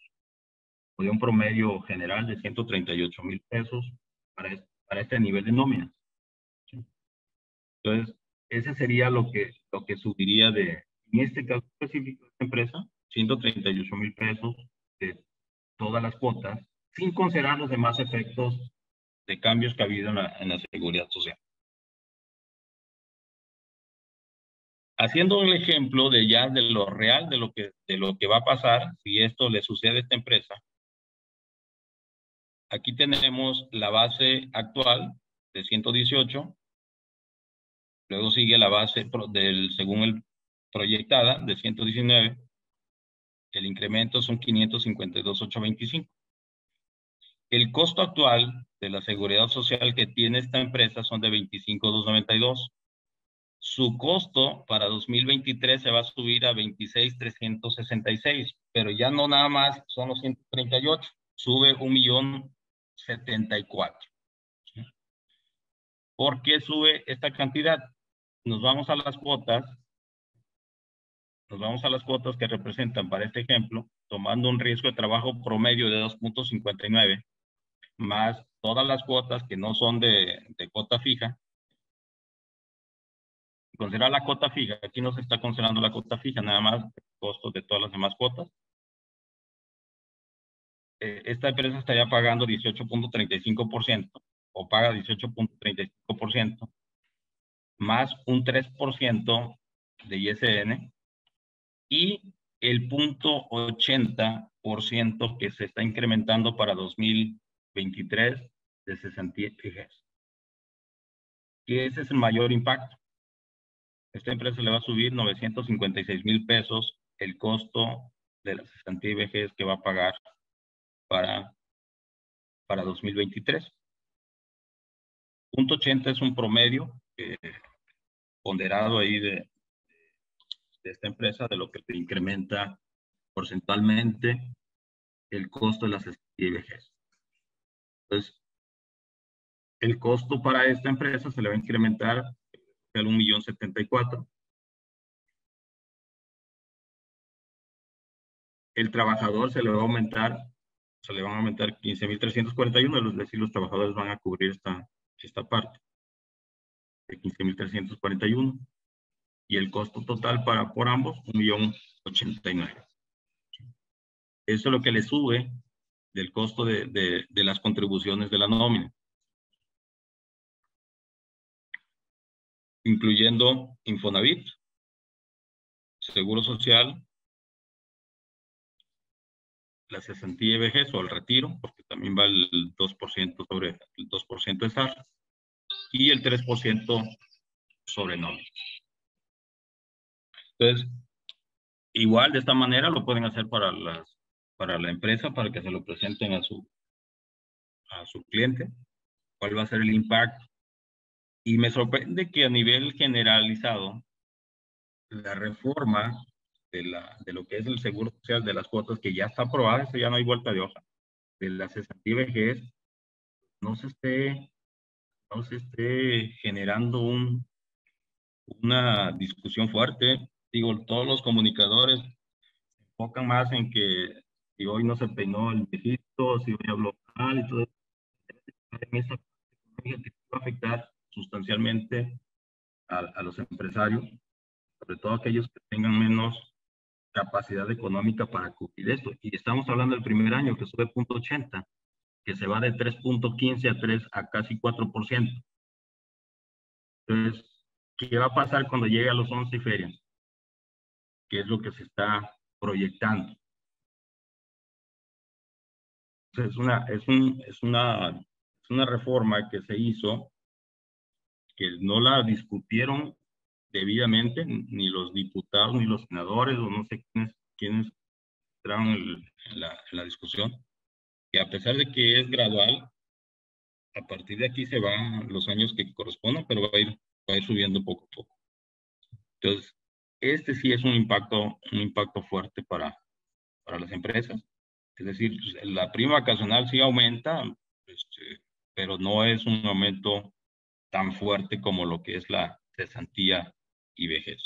O de un promedio general de 138,000 pesos para este nivel de nómina. Entonces, ese sería lo que subiría en este caso específico de esta empresa, 138,000 pesos de todas las cuotas, sin considerar los demás efectos de cambios que ha habido en la seguridad social. Haciendo el ejemplo de lo real, de lo que va a pasar si esto le sucede a esta empresa, aquí tenemos la base actual de 118, luego sigue la base según el proyectada de 119, el incremento son 552,825. El costo actual de la seguridad social que tiene esta empresa son de 25,292. Su costo para 2023 se va a subir a 26,366, pero ya no nada más son los 138, sube 1,074,000. ¿Por qué sube esta cantidad? Nos vamos a las cuotas que representan para este ejemplo, tomando un riesgo de trabajo promedio de 2,59, más todas las cuotas que no son de cuota fija. Considerar la cuota fija, aquí no se está considerando la cuota fija, nada más el costo de todas las demás cuotas. Esta empresa estaría pagando 18.35% o paga 18.35% más un 3% de ISN y el 0.80% que se está incrementando para 2023 de cesantía fija. Que ese es el mayor impacto. Esta empresa le va a subir 956,000 pesos el costo de la cesantía y vejez que va a pagar para 2023. 0.80 es un promedio ponderado ahí de esta empresa, de lo que te incrementa porcentualmente el costo de la cesantía y vejez. Entonces, el costo para esta empresa se le va a incrementar al 1,074,000. El trabajador se le va a aumentar, se le van a aumentar 15,341, es decir, los trabajadores van a cubrir esta parte de 15,341. Y el costo total por ambos, 1,089,000. Eso es lo que le sube del costo de las contribuciones de la nómina, incluyendo Infonavit, Seguro Social, la cesantía de vejez o el retiro, porque también va el 2% sobre el 2% de SAR y el 3% sobre nómina. Entonces, igual de esta manera lo pueden hacer para la empresa, para que se lo presenten a su cliente, cuál va a ser el impacto. Y me sorprende que a nivel generalizado, la reforma de lo que es el seguro social, de las cuotas que ya está aprobada, eso ya no hay vuelta de hoja, de la cesantía y vejez, no se esté generando una discusión fuerte. Digo, todos los comunicadores se enfocan más en que si hoy no se peinó el viejito, si hoy habló mal y todo eso, en esa parte que va a afectar sustancialmente a los empresarios, sobre todo aquellos que tengan menos capacidad económica para cubrir esto. Y estamos hablando del primer año que sube 0.80, que se va de 3.15 a casi 4%. Entonces, ¿qué va a pasar cuando llegue a los 11 ferias? ¿Qué es lo que se está proyectando? Entonces, es una reforma que se hizo, que no la discutieron debidamente, ni los diputados, ni los senadores, o no sé quiénes entraron en la discusión, que a pesar de que es gradual, a partir de aquí se van los años que correspondan, pero va a ir subiendo poco a poco. Entonces, este sí es un impacto fuerte para las empresas. Es decir, la prima vacacional sí aumenta, pero no es un aumento tan fuerte como lo que es la cesantía y vejez.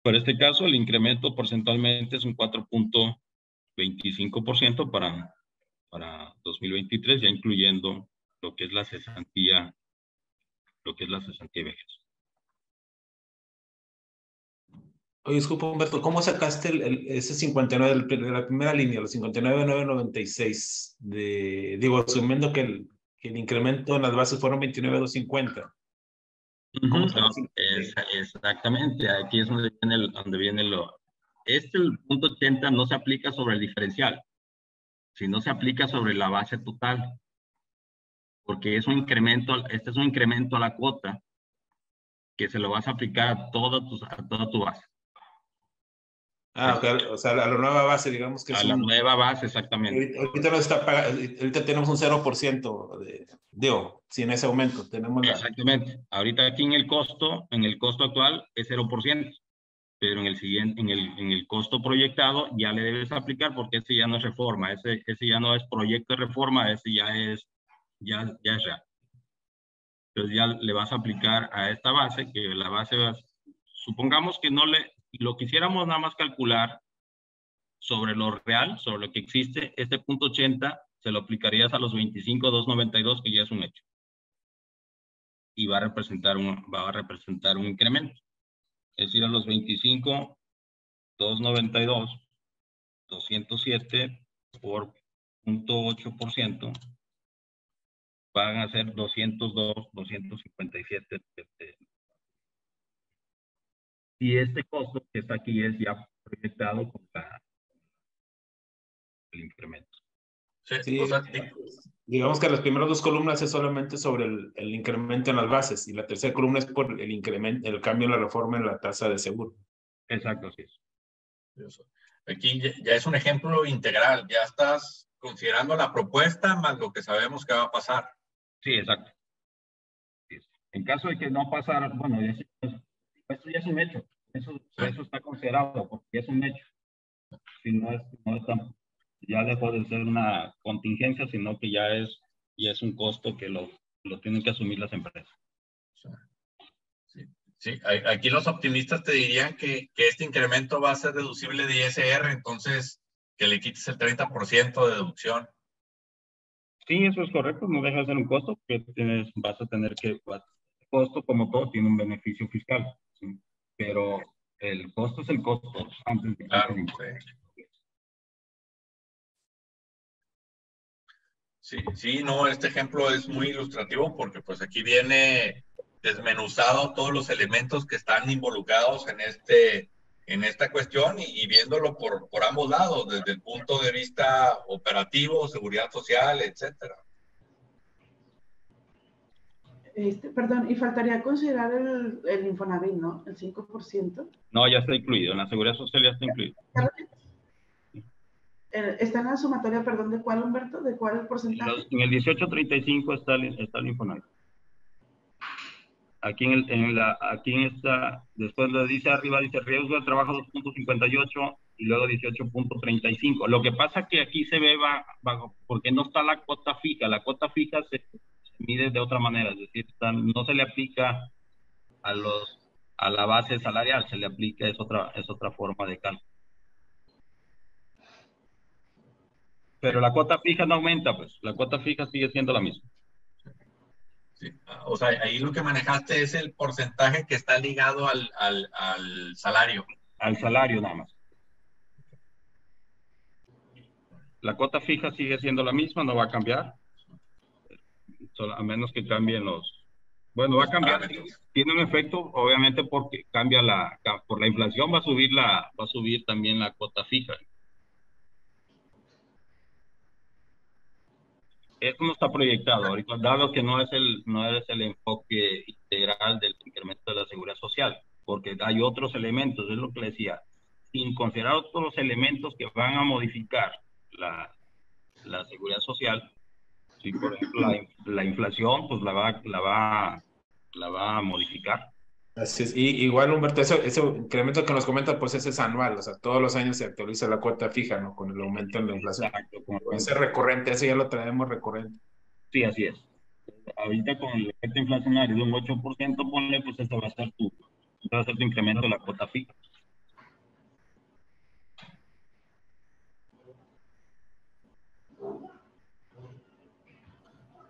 Para este caso, el incremento porcentualmente es un 4.25% para 2023, ya incluyendo lo que es la cesantía y vejez. Oye, disculpa, Humberto, ¿cómo sacaste ese 59 de la primera línea, los 59,996? Digo, asumiendo que el incremento en las bases fueron 29,250. ¿Cómo Exactamente, aquí es donde viene el 0.80 no se aplica sobre el diferencial, sino se aplica sobre la base total, porque es un incremento, este es un incremento a la cuota que se lo vas a aplicar a toda tu base. Okay. O sea, a la nueva base, digamos que es la nueva base, exactamente. Ahorita tenemos un 0% digo, sin ese aumento. Exactamente. Ahorita aquí en el costo actual es 0%, pero en el costo proyectado ya le debes aplicar, porque ese ya no es reforma, ese ya no es proyecto de reforma, ese ya es real. Entonces ya le vas a aplicar a esta base, que la base supongamos que no lo quisiéramos nada más calcular sobre lo real, sobre lo que existe, este punto 80 se lo aplicarías a los 25,292, que ya es un hecho. Y va a representar un incremento. Es decir, a los 25,292, 207 por 0.8%, van a ser 202,257. Y este costo que está aquí es ya proyectado con el incremento. Sí, o sea, digamos que las primeras dos columnas es solamente sobre el incremento en las bases y la tercera columna es por el incremento, el cambio en la reforma en la tasa de seguro. Exacto, así es. Aquí ya es un ejemplo integral, ya estás considerando la propuesta más lo que sabemos que va a pasar. Sí, exacto. En caso de que no pasara, bueno, esto ya es un hecho, eso está considerado porque ya es un hecho. Si no es ya dejó de ser una contingencia, sino que ya es un costo que lo tienen que asumir las empresas. Sí, aquí los optimistas te dirían que este incremento va a ser deducible de ISR, entonces que le quites el 30% de deducción. Sí, eso es correcto, no deja de ser un costo que vas a tener que, el costo como todo tiene un beneficio fiscal, ¿sí? Pero el costo es el costo antes de Claro, sí, no, este ejemplo es muy ilustrativo porque pues aquí viene desmenuzado todos los elementos que están involucrados en esta cuestión y viéndolo por ambos lados, desde el punto de vista operativo, seguridad social, etcétera. Perdón, y faltaría considerar el Infonavit, ¿no? El 5%. No, ya está incluido, en la seguridad social ya está incluido. ¿Está en la sumatoria, perdón, de cuál, Humberto? ¿De cuál porcentaje? En el 1835 está el Infonavit. Aquí aquí en esta, después lo dice arriba, dice riesgo de trabajo 2.58 y luego 18.35. Lo que pasa que aquí se ve bajo, porque no está la cuota fija. La cuota fija se mide de otra manera, es decir, no se le aplica a la base salarial, se le aplica, es otra forma de cálculo. Pero la cuota fija no aumenta, pues, la cuota fija sigue siendo la misma. Sí. O sea, ahí lo que manejaste es el porcentaje que está ligado al salario. Al salario nada más. La cuota fija sigue siendo la misma, no va a cambiar. A menos que cambien bueno, va a cambiar. Tiene un efecto, obviamente, porque por la inflación va a subir también la cuota fija. Esto no está proyectado ahorita, dado que no es el enfoque integral del incremento de la seguridad social, porque hay otros elementos, es lo que le decía, sin considerar otros elementos que van a modificar la seguridad social. Si, por ejemplo, la inflación, pues la va a modificar. Así es. Y igual, Humberto, ese incremento que nos comenta, pues ese es anual, o sea, todos los años se actualiza la cuota fija, ¿no? Con el aumento en la inflación. Exacto. Ese recurrente, ese ya lo traemos recurrente. Sí, así es. Ahorita con el efecto inflacionario de un 8%, ponle, pues este va a ser tu incremento de la cuota fija.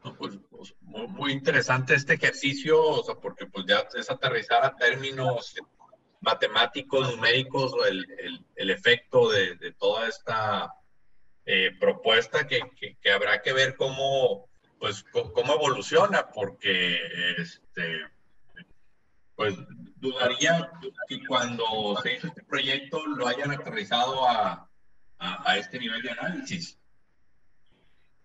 No, pues, muy interesante este ejercicio, o sea, porque pues ya es aterrizar a términos matemáticos, numéricos, el efecto de toda esta propuesta que habrá que ver cómo evoluciona, porque pues dudaría que cuando se hizo este proyecto lo hayan aterrizado a este nivel de análisis.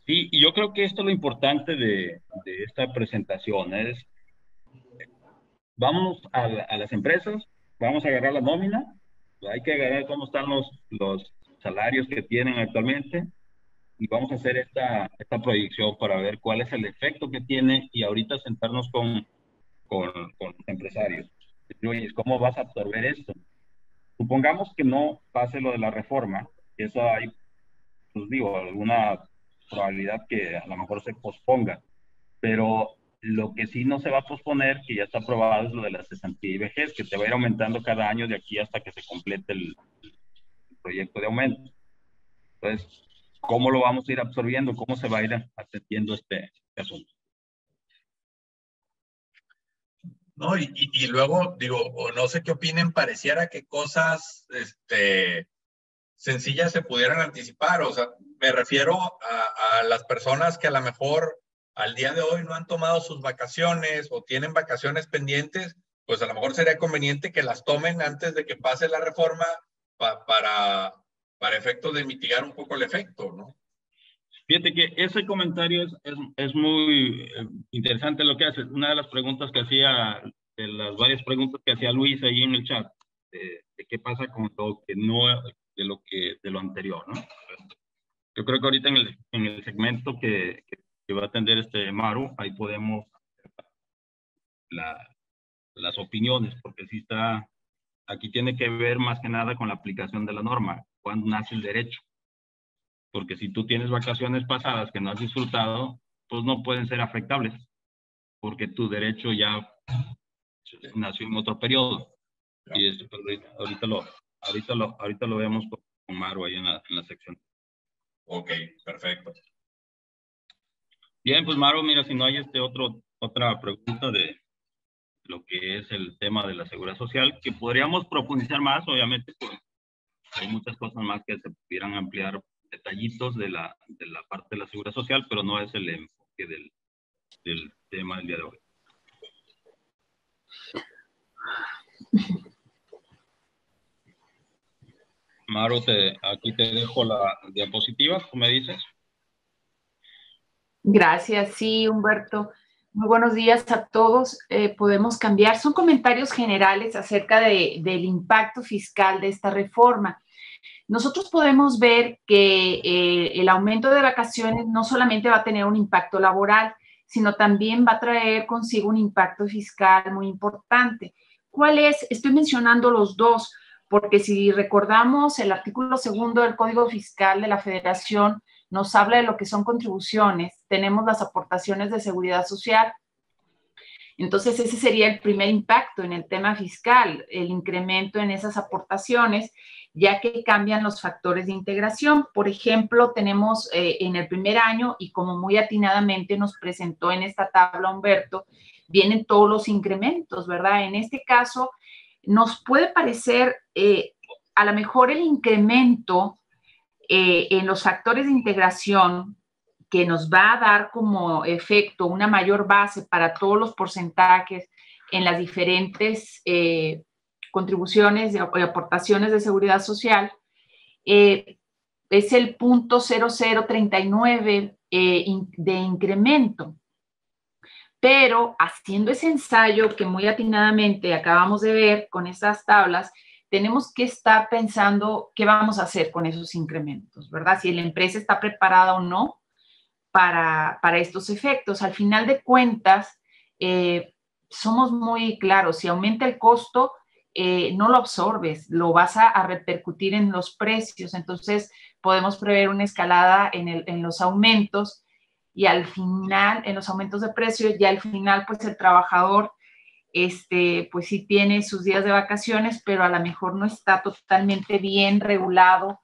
Sí, y yo creo que esto es lo importante de esta presentación, es vámonos a las empresas, vamos a agarrar la nómina, hay que agarrar cómo están los salarios que tienen actualmente y vamos a hacer esta proyección para ver cuál es el efecto que tiene y ahorita sentarnos con los empresarios. Oye, ¿cómo vas a absorber esto? Supongamos que no pase lo de la reforma, eso hay, pues digo, alguna probabilidad que a lo mejor se posponga, pero lo que sí no se va a posponer, que ya está aprobado, es lo de la cesantía y vejez, que te va a ir aumentando cada año de aquí hasta que se complete el proyecto de aumento. Entonces, ¿cómo lo vamos a ir absorbiendo? ¿Cómo se va a ir atendiendo este asunto? No, y luego, digo, o no sé qué opinen, pareciera que cosas sencillas se pudieran anticipar. O sea, me refiero a las personas que a lo mejor al día de hoy no han tomado sus vacaciones o tienen vacaciones pendientes, pues a lo mejor sería conveniente que las tomen antes de que pase la reforma para efectos de mitigar un poco el efecto, ¿no? Fíjate que ese comentario es muy interesante lo que hace. Una de las preguntas que hacía, de las varias preguntas que hacía Luis ahí en el chat, de qué pasa con lo que no, de lo anterior, ¿no? Yo creo que ahorita en el segmento que va a atender Maru, ahí podemos las opiniones, porque sí está, aquí tiene que ver más que nada con la aplicación de la norma, cuándo nace el derecho. Porque si tú tienes vacaciones pasadas que no has disfrutado, pues no pueden ser afectables, porque tu derecho ya nació en otro periodo. Y esto, pues, ahorita lo vemos con Maru ahí en la sección. Ok, perfecto. Bien, pues Maru, mira, si no hay otra pregunta de lo que es el tema de la seguridad social, que podríamos profundizar más, obviamente, pues hay muchas cosas más que se pudieran ampliar, detallitos de la parte de la seguridad social, pero no es el enfoque del tema del día de hoy. Maru, aquí te dejo la diapositiva, ¿tú me dices? Gracias, sí, Humberto. Muy buenos días a todos. Podemos cambiar. Son comentarios generales acerca del impacto fiscal de esta reforma. Nosotros podemos ver que el aumento de vacaciones no solamente va a tener un impacto laboral, sino también va a traer consigo un impacto fiscal muy importante. ¿Cuál es? Estoy mencionando los dos, porque si recordamos el artículo 2 del Código Fiscal de la Federación, nos habla de lo que son contribuciones. Tenemos las aportaciones de seguridad social. Entonces, ese sería el primer impacto en el tema fiscal, el incremento en esas aportaciones, ya que cambian los factores de integración. Por ejemplo, tenemos en el primer año, y como muy atinadamente nos presentó en esta tabla Humberto, vienen todos los incrementos, ¿verdad? En este caso, nos puede parecer a lo mejor el incremento en los factores de integración que nos va a dar como efecto una mayor base para todos los porcentajes en las diferentes contribuciones y aportaciones de seguridad social, es el 0.0039 de incremento. Pero haciendo ese ensayo que muy atinadamente acabamos de ver con estas tablas, tenemos que estar pensando qué vamos a hacer con esos incrementos, ¿verdad? Si la empresa está preparada o no para estos efectos. Al final de cuentas, somos muy claros, si aumenta el costo, no lo absorbes, lo vas a repercutir en los precios. Entonces, podemos prever una escalada en los aumentos y al final, en los aumentos de precios, y al final, pues el trabajador pues sí tiene sus días de vacaciones, pero a lo mejor no está totalmente bien regulado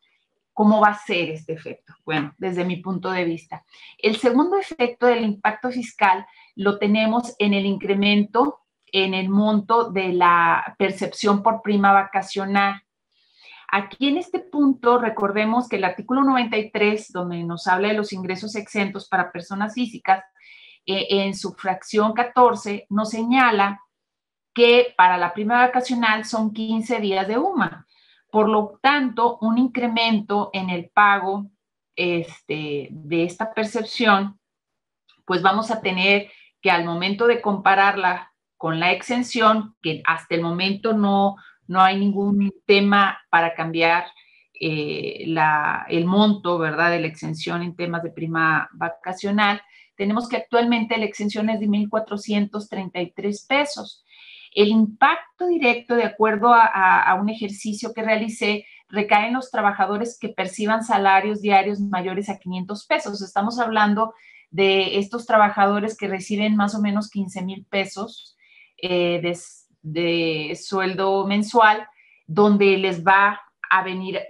cómo va a ser este efecto. Bueno, desde mi punto de vista. El segundo efecto del impacto fiscal lo tenemos en el incremento en el monto de la percepción por prima vacacional. Aquí en este punto recordemos que el artículo 93, donde nos habla de los ingresos exentos para personas físicas, en su fracción 14 nos señala que para la prima vacacional son 15 días de UMA. Por lo tanto, un incremento en el pago de esta percepción, pues vamos a tener que al momento de compararla con la exención, que hasta el momento no hay ningún tema para cambiar el monto, ¿verdad?, de la exención en temas de prima vacacional, tenemos que actualmente la exención es de 1,433 pesos. El impacto directo, de acuerdo a un ejercicio que realicé, recae en los trabajadores que perciban salarios diarios mayores a 500 pesos. Estamos hablando de estos trabajadores que reciben más o menos 15,000 pesos de sueldo mensual, donde les va a venir,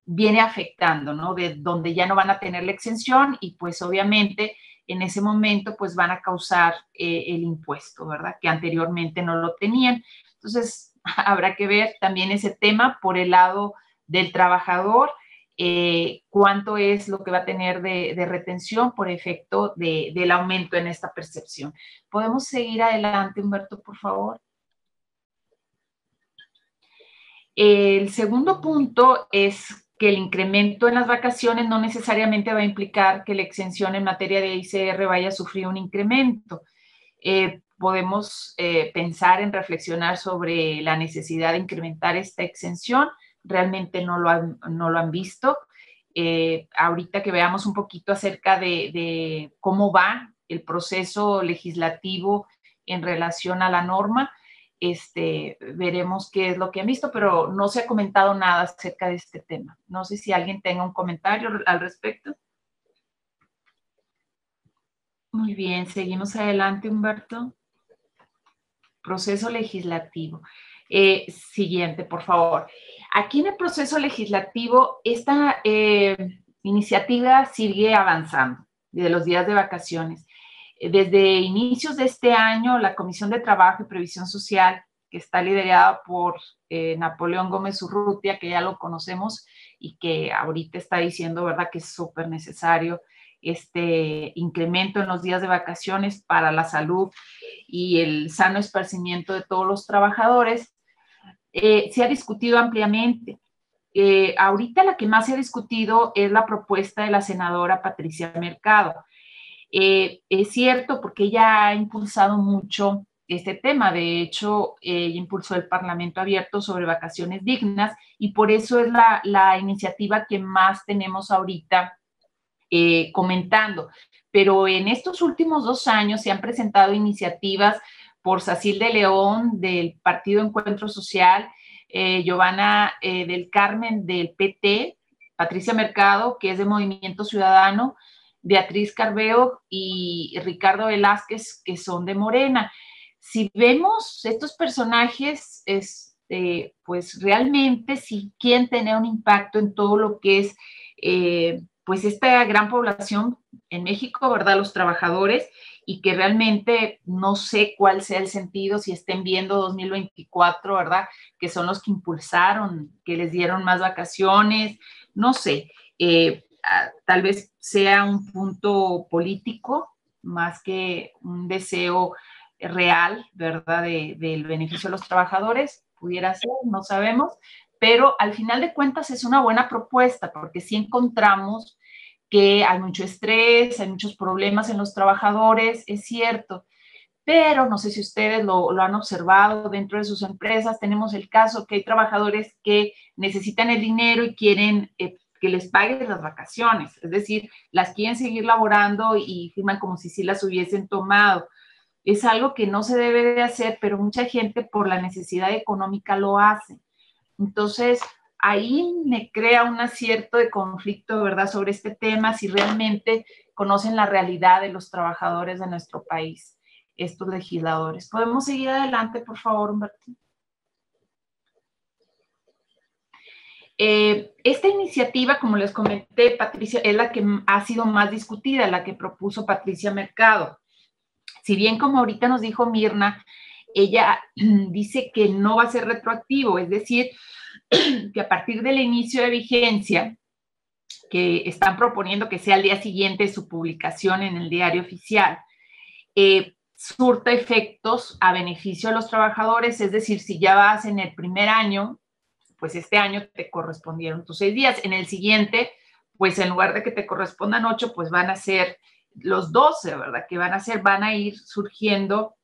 viene afectando, ¿no? De donde ya no van a tener la exención y pues obviamente en ese momento pues van a causar el impuesto, ¿verdad? Que anteriormente no lo tenían. Entonces habrá que ver también ese tema por el lado del trabajador, cuánto es lo que va a tener de retención por efecto del aumento en esta percepción. ¿Podemos seguir adelante, Humberto, por favor? El segundo punto es que el incremento en las vacaciones no necesariamente va a implicar que la exención en materia de ICR vaya a sufrir un incremento. Podemos pensar en reflexionar sobre la necesidad de incrementar esta exención. Realmente no lo han visto. Ahorita que veamos un poquito acerca de cómo va el proceso legislativo en relación a la norma, veremos qué es lo que han visto, pero no se ha comentado nada acerca de este tema. No sé si alguien tenga un comentario al respecto. Muy bien, seguimos adelante, Humberto. Proceso legislativo. Siguiente, por favor. Aquí en el proceso legislativo, esta iniciativa sigue avanzando de los días de vacaciones. Desde inicios de este año, la Comisión de Trabajo y Previsión Social, que está liderada por Napoleón Gómez Urrutia, que ya lo conocemos y que ahorita está diciendo, ¿verdad?, que es súper necesario este incremento en los días de vacaciones para la salud y el sano esparcimiento de todos los trabajadores, se ha discutido ampliamente. Ahorita la que más se ha discutido es la propuesta de la senadora Patricia Mercado. Es cierto, porque ella ha impulsado mucho este tema. De hecho, ella impulsó el Parlamento Abierto sobre vacaciones dignas y por eso es la iniciativa que más tenemos ahorita comentando. Pero en estos últimos 2 años se han presentado iniciativas por Sacil de León del Partido Encuentro Social, Giovanna del Carmen del PT, Patricia Mercado, que es de Movimiento Ciudadano, Beatriz Carveo y Ricardo Velázquez, que son de Morena. Si vemos estos personajes, pues realmente sí quieren tener un impacto en todo lo que es pues esta gran población en México, ¿verdad? Los trabajadores, y que realmente no sé cuál sea el sentido si estén viendo 2024, ¿verdad? Que son los que impulsaron, que les dieron más vacaciones, no sé. Tal vez sea un punto político más que un deseo real, ¿verdad? Del beneficio de los trabajadores, pudiera ser, no sabemos, pero al final de cuentas es una buena propuesta porque sí encontramos que hay mucho estrés, hay muchos problemas en los trabajadores, es cierto, pero no sé si ustedes lo han observado dentro de sus empresas. Tenemos el caso que hay trabajadores que necesitan el dinero y quieren que les paguen las vacaciones, es decir, las quieren seguir laborando y firman como si sí las hubiesen tomado. Es algo que no se debe de hacer, pero mucha gente por la necesidad económica lo hace. Entonces, ahí me crea un acierto de conflicto, ¿verdad?, sobre este tema, si realmente conocen la realidad de los trabajadores de nuestro país, estos legisladores. ¿Podemos seguir adelante, por favor, Humberto? Esta iniciativa, como les comenté, Patricia, es la que ha sido más discutida, la que propuso Patricia Mercado. Si bien, como ahorita nos dijo Mirna, ella dice que no va a ser retroactivo, es decir, que a partir del inicio de vigencia, que están proponiendo que sea al día siguiente de su publicación en el diario oficial, surta efectos a beneficio de los trabajadores, es decir, si ya vas en el primer año, pues este año te correspondieron tus 6 días, en el siguiente, pues en lugar de que te correspondan 8, pues van a ser los 12, ¿verdad? Que van a ir surgiendo,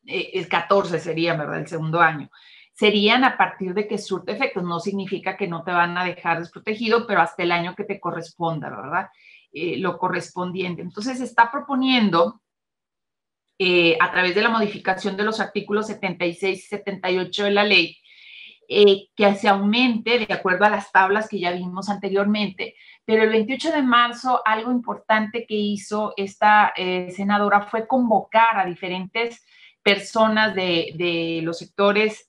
el 14 sería, ¿verdad? El segundo año. Serían a partir de que surte efectos. No significa que no te van a dejar desprotegido, pero hasta el año que te corresponda, ¿verdad? Lo correspondiente. Entonces, se está proponiendo, a través de la modificación de los artículos 76 y 78 de la ley, que se aumente de acuerdo a las tablas que ya vimos anteriormente. Pero el 28 de marzo, algo importante que hizo esta senadora fue convocar a diferentes personas de los sectores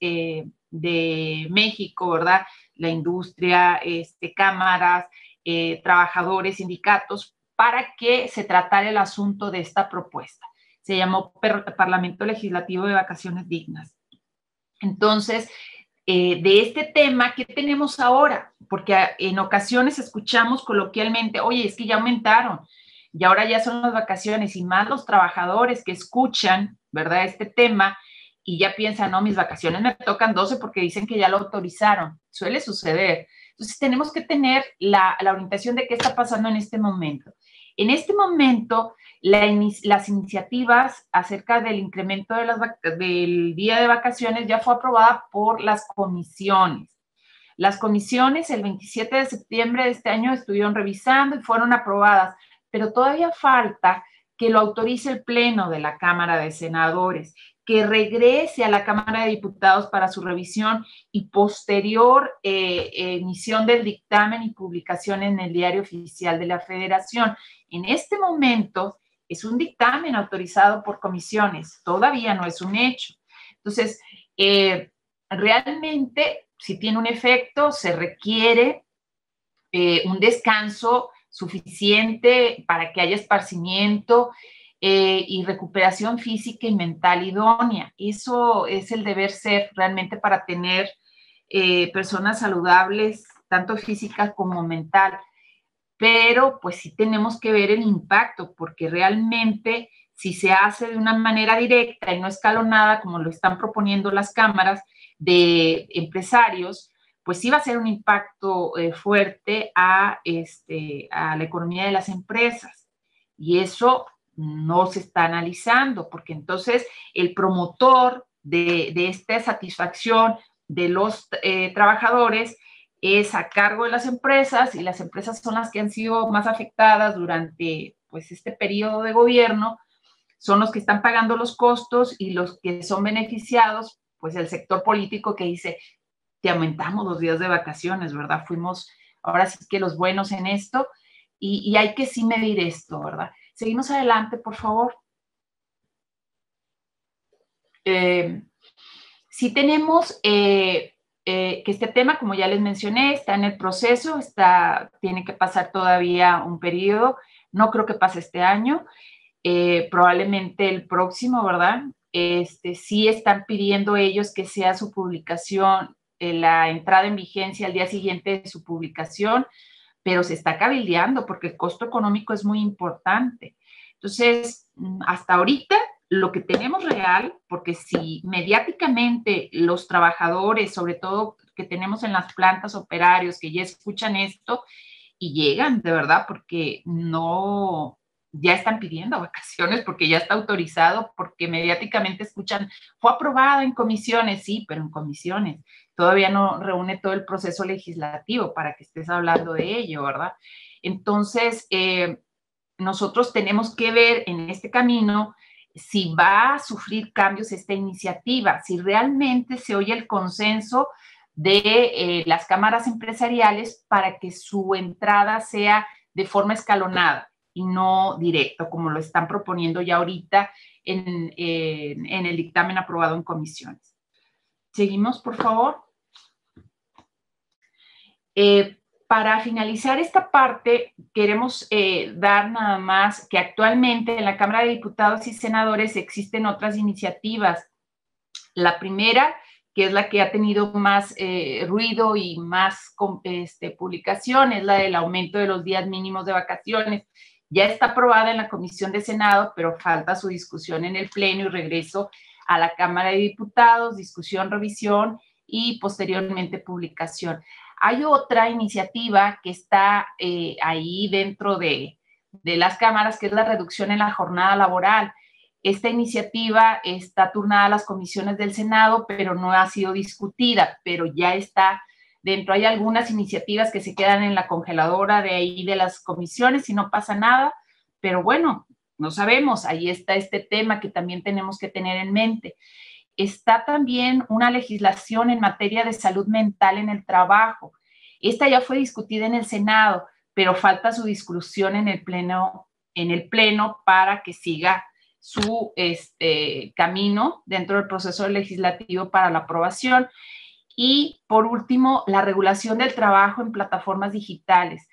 de México, ¿verdad? La industria, cámaras, trabajadores, sindicatos, para que se tratara el asunto de esta propuesta. Se llamó Parlamento Legislativo de Vacaciones Dignas. Entonces, de este tema, ¿qué tenemos ahora? Porque en ocasiones escuchamos coloquialmente, oye, es que ya aumentaron, y ahora ya son las vacaciones, y más los trabajadores que escuchan, ¿verdad?, este tema, y ya piensan, no, mis vacaciones me tocan 12 porque dicen que ya lo autorizaron. Suele suceder. Entonces, tenemos que tener la orientación de qué está pasando en este momento. En este momento, las iniciativas acerca del incremento del día de vacaciones ya fue aprobada por las comisiones. Las comisiones el 27 de septiembre de este año estuvieron revisando y fueron aprobadas, pero todavía falta que lo autorice el Pleno de la Cámara de Senadores, que regrese a la Cámara de Diputados para su revisión y posterior emisión del dictamen y publicación en el Diario Oficial de la Federación. En este momento es un dictamen autorizado por comisiones, todavía no es un hecho. Entonces, realmente, si tiene un efecto, se requiere un descanso suficiente para que haya esparcimiento y recuperación física y mental idónea. Eso es el deber ser realmente para tener personas saludables, tanto físicas como mental. Pero pues sí tenemos que ver el impacto, porque realmente si se hace de una manera directa y no escalonada, como lo están proponiendo las cámaras de empresarios, pues sí va a ser un impacto fuerte a la economía de las empresas. Y eso no se está analizando, porque entonces el promotor de esta satisfacción de los trabajadores es a cargo de las empresas, y las empresas son las que han sido más afectadas durante pues este periodo de gobierno, son los que están pagando los costos, y los que son beneficiados, pues el sector político que dice, te aumentamos los días de vacaciones, ¿verdad? Fuimos ahora sí que los buenos en esto, y hay que sí medir esto, ¿verdad? Seguimos adelante, por favor. Sí tenemos que este tema, como ya les mencioné, está en el proceso, tiene que pasar todavía un periodo, no creo que pase este año, probablemente el próximo, ¿verdad? Sí están pidiendo ellos que sea su publicación, la entrada en vigencia al día siguiente de su publicación, pero se está cabildeando porque el costo económico es muy importante. Entonces, hasta ahorita, lo que tenemos real, porque si mediáticamente los trabajadores, sobre todo que tenemos en las plantas, operarios, que ya escuchan esto y llegan, de verdad, porque no, ya están pidiendo vacaciones, porque ya está autorizado, porque mediáticamente escuchan, fue aprobado en comisiones, sí, pero en comisiones. Todavía no reúne todo el proceso legislativo para que estés hablando de ello, ¿verdad? Entonces, nosotros tenemos que ver en este camino si va a sufrir cambios esta iniciativa, si realmente se oye el consenso de las cámaras empresariales para que su entrada sea de forma escalonada y no directo, como lo están proponiendo ya ahorita en el dictamen aprobado en comisiones. Seguimos, por favor. Para finalizar esta parte, queremos dar nada más que actualmente en la Cámara de Diputados y Senadores existen otras iniciativas. La primera, que es la que ha tenido más ruido y más publicación, es la del aumento de los días mínimos de vacaciones. Ya está aprobada en la Comisión de Senado, pero falta su discusión en el Pleno y regreso a la Cámara de Diputados, discusión, revisión y posteriormente publicación. Hay otra iniciativa que está ahí dentro de las cámaras, que es la reducción en la jornada laboral. Esta iniciativa está turnada a las comisiones del Senado, pero no ha sido discutida, pero ya está dentro. Hay algunas iniciativas que se quedan en la congeladora de ahí de las comisiones y no pasa nada, pero bueno, no sabemos. Ahí está este tema que también tenemos que tener en mente. Está también una legislación en materia de salud mental en el trabajo. Esta ya fue discutida en el Senado, pero falta su discusión en el Pleno para que siga su camino dentro del proceso legislativo para la aprobación. Y por último, la regulación del trabajo en plataformas digitales.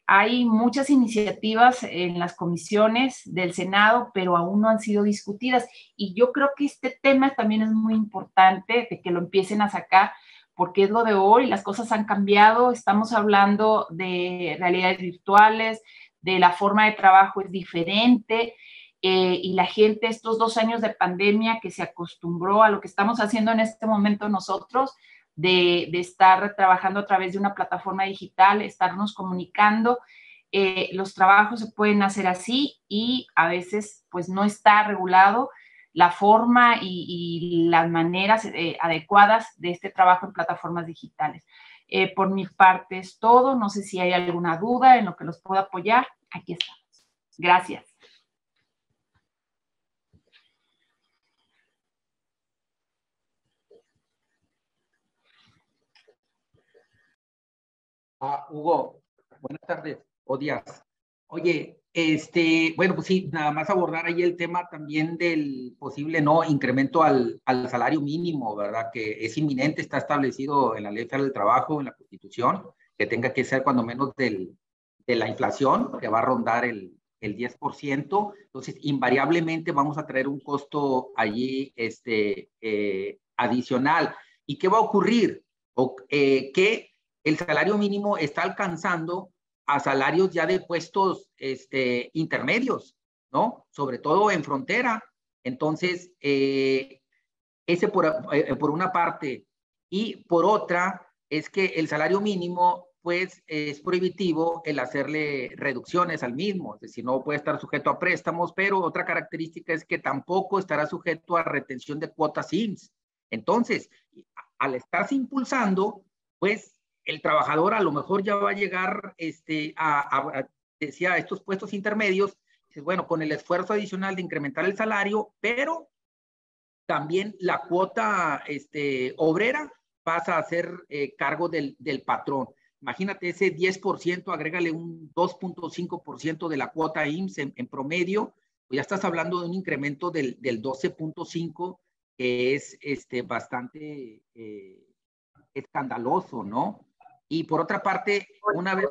Hay muchas iniciativas en las comisiones del Senado, pero aún no han sido discutidas. Y yo creo que este tema también es muy importante de que lo empiecen a sacar, porque es lo de hoy, las cosas han cambiado, estamos hablando de realidades virtuales, de la forma de trabajo es diferente, y la gente estos 2 años de pandemia que se acostumbró a lo que estamos haciendo en este momento nosotros, de estar trabajando a través de una plataforma digital, estarnos comunicando. Los trabajos se pueden hacer así y a veces pues no está regulado la forma y las maneras adecuadas de este trabajo en plataformas digitales. Por mi parte es todo. No sé si hay alguna duda en lo que los pueda apoyar. Aquí estamos. Gracias. Hugo, buenas tardes o días. Oye, bueno, pues sí, nada más abordar ahí el tema también del posible incremento al salario mínimo, ¿verdad? Que es inminente, está establecido en la Ley Federal del Trabajo, en la Constitución, que tenga que ser cuando menos de la inflación, que va a rondar el 10%. Entonces, invariablemente vamos a traer un costo allí adicional. ¿Y qué va a ocurrir? Que el salario mínimo está alcanzando a salarios ya de puestos intermedios, ¿no? Sobre todo en frontera. Entonces, ese por una parte. Y por otra, es que el salario mínimo, pues, es prohibitivo el hacerle reducciones al mismo. Es decir, no puede estar sujeto a préstamos, pero otra característica es que tampoco estará sujeto a retención de cuotas IMSS. Entonces, al estarse impulsando, pues, el trabajador a lo mejor ya va a llegar decía, a estos puestos intermedios, bueno, con el esfuerzo adicional de incrementar el salario, pero también la cuota obrera pasa a ser cargo del patrón. Imagínate ese 10%, agrégale un 2.5% de la cuota IMSS en promedio, pues ya estás hablando de un incremento del 12.5%, que es bastante escandaloso, ¿no? Y por otra parte, una vez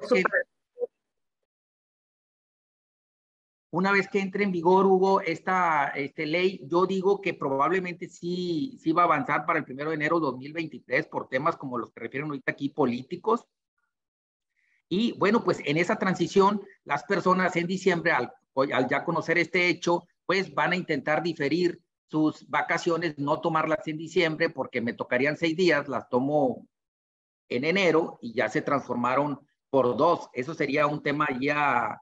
que entre en vigor, Hugo, esta ley, yo digo que probablemente sí va a avanzar para el 1 de enero de 2023 por temas como los que refieren ahorita aquí políticos. Y bueno, pues en esa transición, las personas en diciembre, al ya conocer este hecho, pues van a intentar diferir sus vacaciones, no tomarlas en diciembre porque me tocarían 6 días, las tomo en enero y ya se transformaron por 2. Eso sería un tema ya,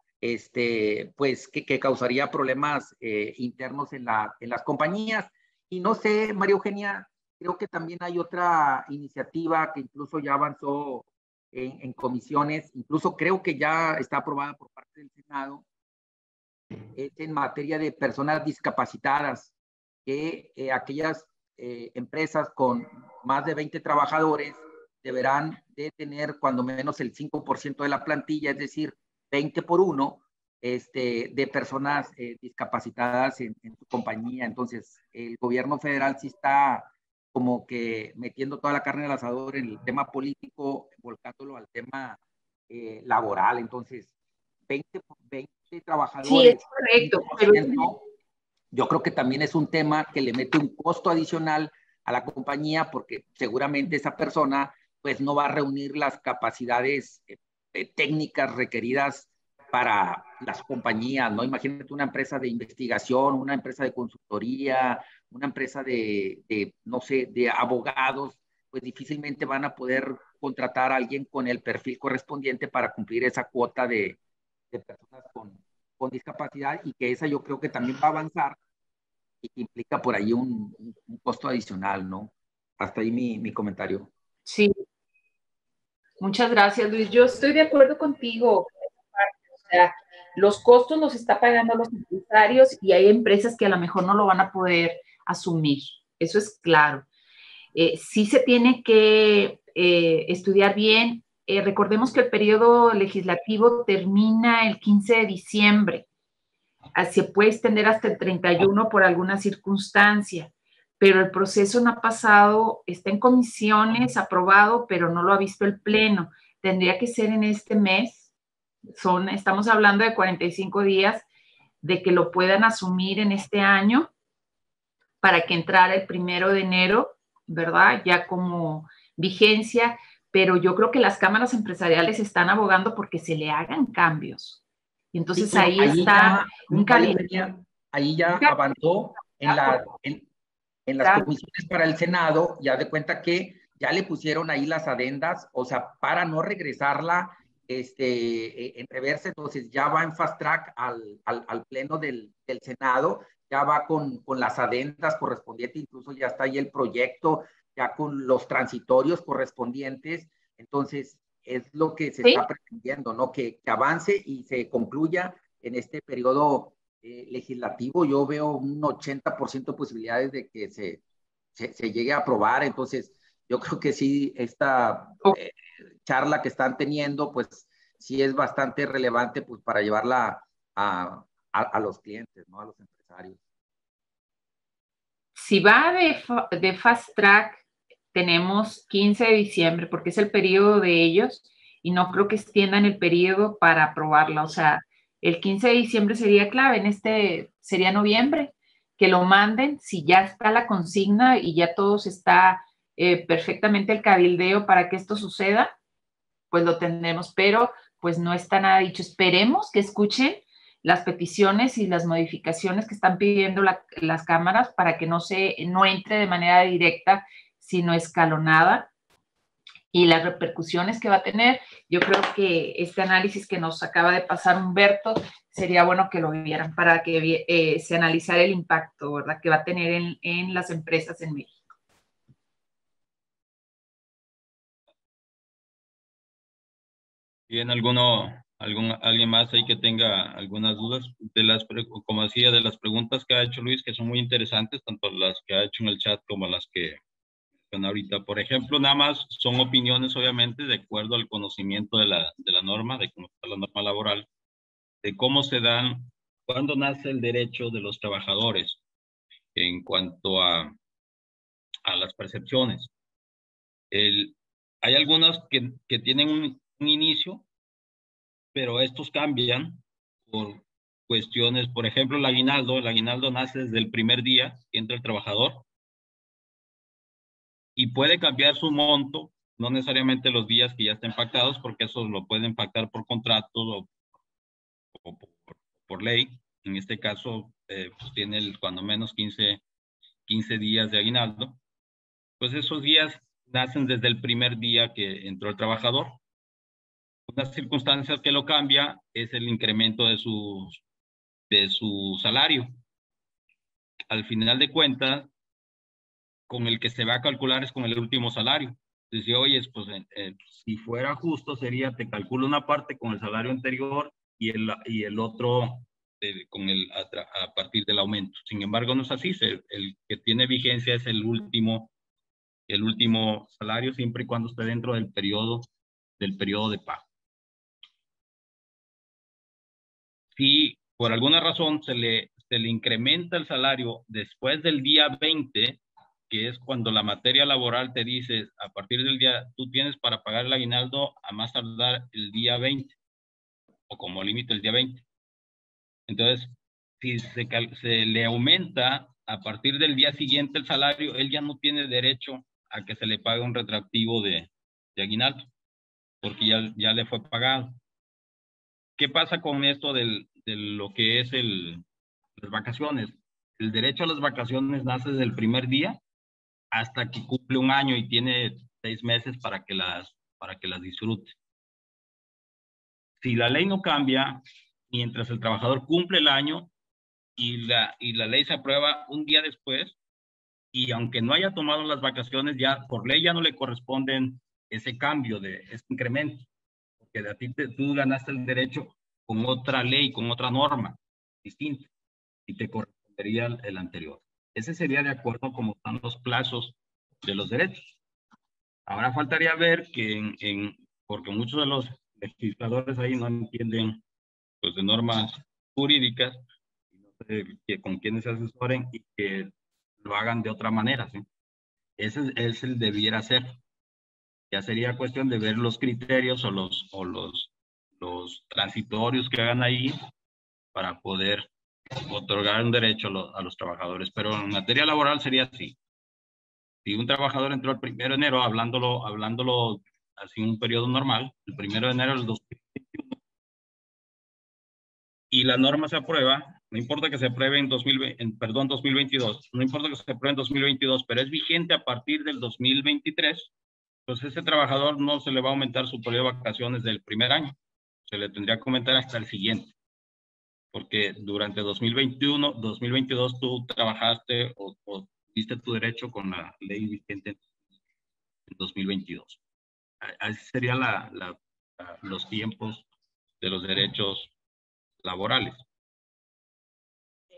pues, que causaría problemas internos en las compañías. Y no sé, María Eugenia, creo que también hay otra iniciativa que incluso ya avanzó en comisiones, incluso creo que ya está aprobada por parte del Senado, es en materia de personas discapacitadas, que aquellas empresas con más de 20 trabajadores deberán de tener cuando menos el 5% de la plantilla, es decir, 20 por 1, de personas discapacitadas en su compañía. Entonces, el gobierno federal sí está como que metiendo toda la carne al asador en el tema político, volcándolo al tema laboral. Entonces, 20 por 20 trabajadores. Sí, es correcto. Yo creo que también es un tema que le mete un costo adicional a la compañía porque seguramente esa persona pues no va a reunir las capacidades técnicas requeridas para las compañías, ¿no? Imagínate una empresa de investigación, una empresa de consultoría, una empresa no sé, de abogados, pues difícilmente van a poder contratar a alguien con el perfil correspondiente para cumplir esa cuota de personas con discapacidad, y que esa yo creo que también va a avanzar y que implica por ahí un costo adicional, ¿no? Hasta ahí mi comentario. Sí. Muchas gracias, Luis. Yo estoy de acuerdo contigo. O sea, los costos los está pagando los empresarios y hay empresas que a lo mejor no lo van a poder asumir. Eso es claro. Sí se tiene que estudiar bien. Recordemos que el periodo legislativo termina el 15 de diciembre. Se puede extender hasta el 31 por alguna circunstancia, pero el proceso no ha pasado, está en comisiones, aprobado, pero no lo ha visto el Pleno. Tendría que ser en este mes. Estamos hablando de 45 días de que lo puedan asumir en este año para que entrara el 1 de enero, ¿verdad? Ya como vigencia, pero yo creo que las cámaras empresariales están abogando porque se le hagan cambios. Y entonces Sí, ahí está un ahí ya avanzó en las comisiones para el Senado, ya de cuenta que ya le pusieron ahí las adendas, o sea, para no regresarla en reversa, entonces ya va en fast track al pleno del Senado, ya va con las adendas correspondientes, incluso ya está ahí el proyecto, ya con los transitorios correspondientes, entonces es lo que se está pretendiendo, ¿no? Que avance y se concluya en este periodo legislativo. Yo veo un 80% de posibilidades de que se llegue a aprobar, entonces yo creo que sí, esta charla que están teniendo, pues sí es bastante relevante pues, para llevarla a los clientes, ¿no? A los empresarios. Si va de fast track, tenemos 15 de diciembre, porque es el periodo de ellos, y no creo que extiendan el periodo para aprobarla. O sea, el 15 de diciembre sería clave, sería noviembre, que lo manden, si ya está la consigna y ya todos está perfectamente el cabildeo para que esto suceda, pues lo tendremos, pero pues no está nada dicho. Esperemos que escuchen las peticiones y las modificaciones que están pidiendo las cámaras para que no entre de manera directa, sino escalonada, y las repercusiones que va a tener. Yo creo que este análisis que nos acaba de pasar Humberto, sería bueno que lo vieran para que se analizara el impacto, ¿verdad?, que va a tener en las empresas en México. ¿Bien alguien más ahí que tenga algunas dudas como decía, de las preguntas que ha hecho Luis, que son muy interesantes, tanto las que ha hecho en el chat como las que están ahorita? Por ejemplo, nada más son opiniones, obviamente, de acuerdo al conocimiento de la norma, de cómo está la norma laboral, de cómo se dan, cuándo nace el derecho de los trabajadores en cuanto a las percepciones. Hay algunas que tienen un inicio, pero estos cambian por cuestiones, por ejemplo, el aguinaldo nace desde el primer día que entra el trabajador y puede cambiar su monto, no necesariamente los días que ya estén pactados, porque eso lo pueden pactar por contrato o por ley. En este caso, pues tiene cuando menos 15 días de aguinaldo. Pues esos días nacen desde el primer día que entró el trabajador. Una circunstancia que lo cambia es el incremento de su salario. Al final de cuentas, con el que se va a calcular es con el último salario. Entonces, oye, pues si fuera justo sería, te calculo una parte con el salario anterior y el otro a partir del aumento. Sin embargo, no es así. El que tiene vigencia es el último salario, siempre y cuando esté dentro del periodo de pago. Si por alguna razón se le incrementa el salario después del día 20, que es cuando la materia laboral te dice, a partir del día, tú tienes para pagar el aguinaldo a más tardar el día 20, o como límite el día 20. Entonces, si se le aumenta a partir del día siguiente el salario, él ya no tiene derecho a que se le pague un retroactivo de aguinaldo, porque ya le fue pagado. ¿Qué pasa con esto de lo que es las vacaciones? El derecho a las vacaciones nace desde el primer día hasta que cumple un año y tiene 6 meses para que las disfrute. Si la ley no cambia, mientras el trabajador cumple el año y la ley se aprueba un día después, y aunque no haya tomado las vacaciones, ya por ley ya no le corresponden ese cambio ese incremento, porque a ti tú ganaste el derecho con otra ley, con otra norma distinta, y te correspondería el anterior. Ese sería de acuerdo como están los plazos de los derechos. Ahora faltaría ver porque muchos de los legisladores ahí no entienden pues de normas jurídicas, no sé con quiénes se asesoren, y que lo hagan de otra manera, ¿sí? Ese es el debiera ser. Ya sería cuestión de ver los criterios o los transitorios que hagan ahí para poder otorgar un derecho a los trabajadores. Pero en materia laboral sería así. Si un trabajador entró el 1 de enero, hablándolo así en un periodo normal, el 1 de enero del 2021, y la norma se aprueba, no importa que se apruebe en 2022, no importa que se apruebe en 2022, pero es vigente a partir del 2023, pues ese trabajador no se le va a aumentar su periodo de vacaciones del primer año, se le tendría que aumentar hasta el siguiente, porque durante 2021, 2022 tú trabajaste o diste tu derecho con la ley vigente en 2022. Así serían los tiempos de los derechos laborales.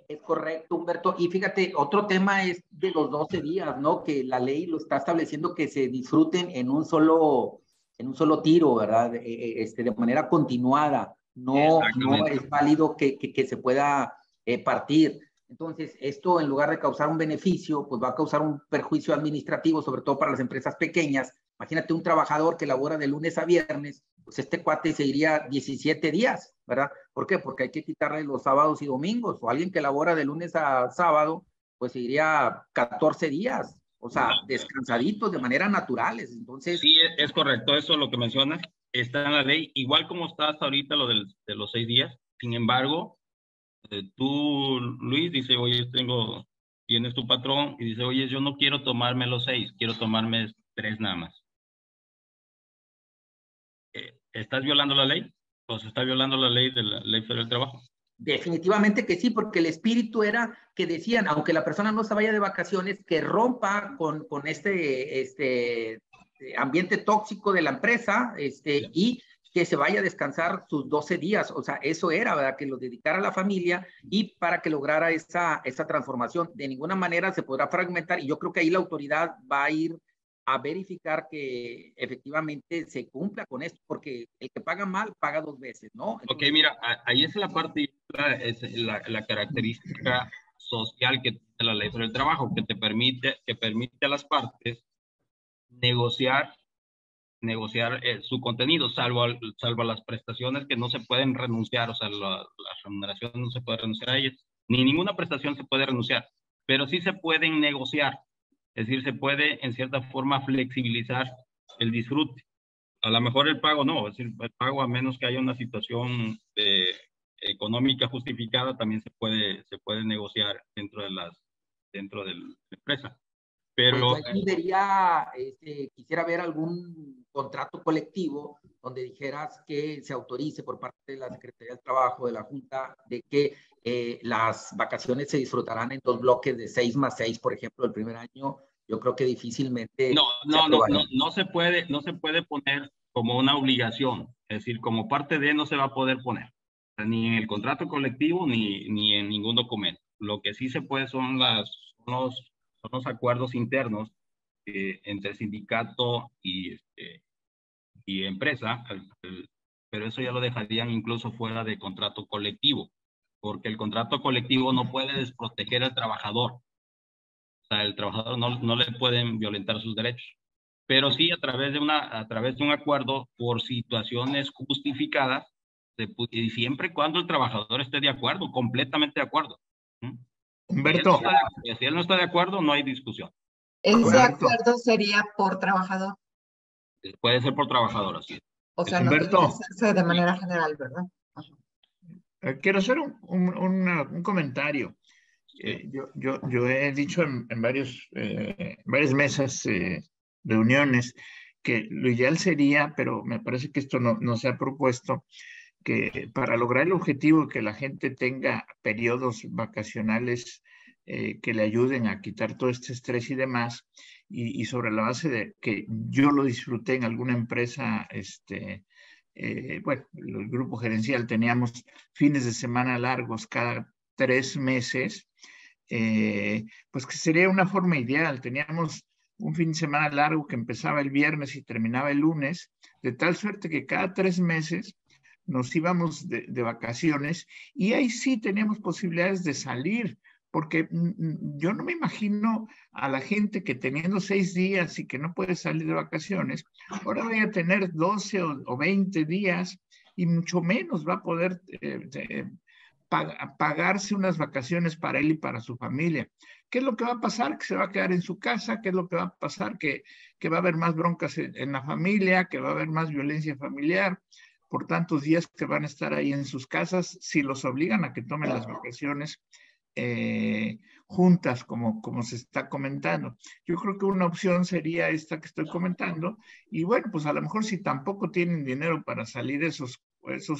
Es correcto, Humberto. Y fíjate, otro tema es de los 12 días, ¿no? Que la ley lo está estableciendo que se disfruten en un solo tiro, ¿verdad? De manera continuada. No es válido que se pueda partir. Entonces, esto en lugar de causar un beneficio, pues va a causar un perjuicio administrativo, sobre todo para las empresas pequeñas. Imagínate un trabajador que labora de lunes a viernes, pues este cuate se iría 17 días, ¿verdad? ¿Por qué? Porque hay que quitarle los sábados y domingos, o alguien que labora de lunes a sábado, pues se iría 14 días, o sea, descansaditos de manera naturales. Entonces, sí, es correcto, eso lo que mencionas, está en la ley, igual como está hasta ahorita lo de los 6 días, sin embargo, tú, Luis, dice, oye, tienes tu patrón, y dice, oye, yo no quiero tomarme los 6, quiero tomarme 3 nada más. ¿Estás violando la ley? ¿O se está violando la ley de la Ley Federal del Trabajo? Definitivamente que sí, porque el espíritu era que decían, aunque la persona no se vaya de vacaciones, que rompa con este ambiente tóxico de la empresa, y que se vaya a descansar sus 12 días. O sea, eso era, ¿verdad? Que lo dedicara a la familia y para que lograra esa transformación. De ninguna manera se podrá fragmentar, y yo creo que ahí la autoridad va a ir a verificar que efectivamente se cumpla con esto, porque el que paga mal paga 2 veces, ¿no? Entonces, ok, mira, ahí es la parte, es la característica social que tiene la Ley Federal del Trabajo, que permite a las partes negociar su contenido, salvo las prestaciones que no se pueden renunciar, o sea, las remuneraciones no se puede renunciar a ellas, ni ninguna prestación se puede renunciar, pero sí se pueden negociar, es decir, se puede en cierta forma flexibilizar el disfrute. A lo mejor el pago no, es decir, el pago a menos que haya una situación económica justificada, también se puede negociar dentro de la empresa. Pero pues yo quisiera ver algún contrato colectivo donde dijeras que se autorice por parte de la Secretaría del Trabajo, de la Junta, de que las vacaciones se disfrutarán en 2 bloques de 6 más 6, por ejemplo, el primer año. Yo creo que difícilmente no se puede poner como una obligación, es decir, como parte de no se va a poder poner, ni en el contrato colectivo ni en ningún documento. Lo que sí se puede son los acuerdos internos entre sindicato y empresa, pero eso ya lo dejarían incluso fuera de contrato colectivo, porque el contrato colectivo no puede desproteger al trabajador. O sea, el trabajador no le pueden violentar sus derechos, pero sí a través de un acuerdo por situaciones justificadas, y siempre y cuando el trabajador esté de acuerdo, completamente de acuerdo. Humberto. Si él no está de acuerdo, no hay discusión. Ese acuerdo sería por trabajador. Puede ser por trabajador, así. O sea, Humberto, no tiene que hacerse de manera general, ¿verdad? Quiero hacer un comentario. Yo he dicho en varias mesas, reuniones, que lo ideal sería, pero me parece que esto no se ha propuesto, que para lograr el objetivo que la gente tenga periodos vacacionales que le ayuden a quitar todo este estrés y demás, y sobre la base de que yo lo disfruté en alguna empresa, bueno, el grupo gerencial teníamos fines de semana largos cada 3 meses, pues que sería una forma ideal. Teníamos un fin de semana largo que empezaba el viernes y terminaba el lunes, de tal suerte que cada 3 meses nos íbamos de vacaciones, y ahí sí teníamos posibilidades de salir porque yo no me imagino a la gente que teniendo 6 días y que no puede salir de vacaciones, ahora voy a tener 12 o 20 días y mucho menos va a poder pagarse unas vacaciones para él y para su familia. ¿Qué es lo que va a pasar? Que se va a quedar en su casa. ¿Qué es lo que va a pasar? Que va a haber más broncas en la familia, que va a haber más violencia familiar por tantos días que van a estar ahí en sus casas si los obligan a que tomen las vacaciones juntas, como se está comentando. Yo creo que una opción sería esta que estoy comentando, y bueno, pues a lo mejor si tampoco tienen dinero para salir esos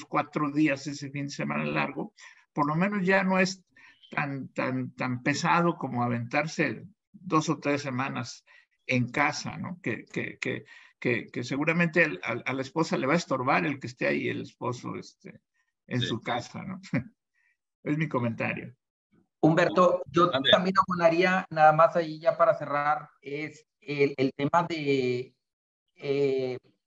4 días, ese fin de semana largo, por lo menos ya no es tan pesado como aventarse 2 o 3 semanas en casa, ¿no? Que seguramente a la esposa le va a estorbar el que esté ahí el esposo en su casa, ¿no? Es mi comentario. Humberto, yo también abonaría, nada más ahí ya para cerrar, es el tema de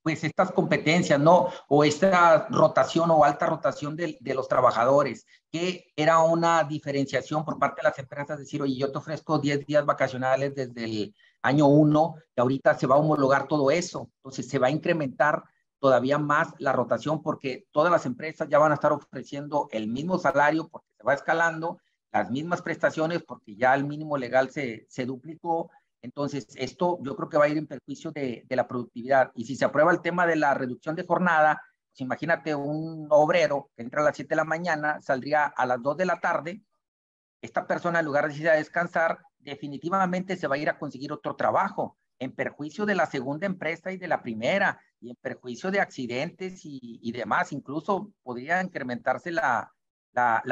pues estas competencias, ¿no? O esta rotación o alta rotación de los trabajadores, que era una diferenciación por parte de las empresas, decir, oye, yo te ofrezco 10 días vacacionales desde el año 1, y ahorita se va a homologar todo eso, entonces se va a incrementar todavía más la rotación porque todas las empresas ya van a estar ofreciendo el mismo salario porque se va escalando, las mismas prestaciones porque ya el mínimo legal se duplicó. Entonces, esto yo creo que va a ir en perjuicio de la productividad. Y si se aprueba el tema de la reducción de jornada, pues imagínate un obrero que entra a las 7 de la mañana, saldría a las 2 de la tarde, esta persona en lugar de ir a descansar, definitivamente se va a ir a conseguir otro trabajo, en perjuicio de la segunda empresa y de la primera, y en perjuicio de accidentes y demás. Incluso podría incrementarse la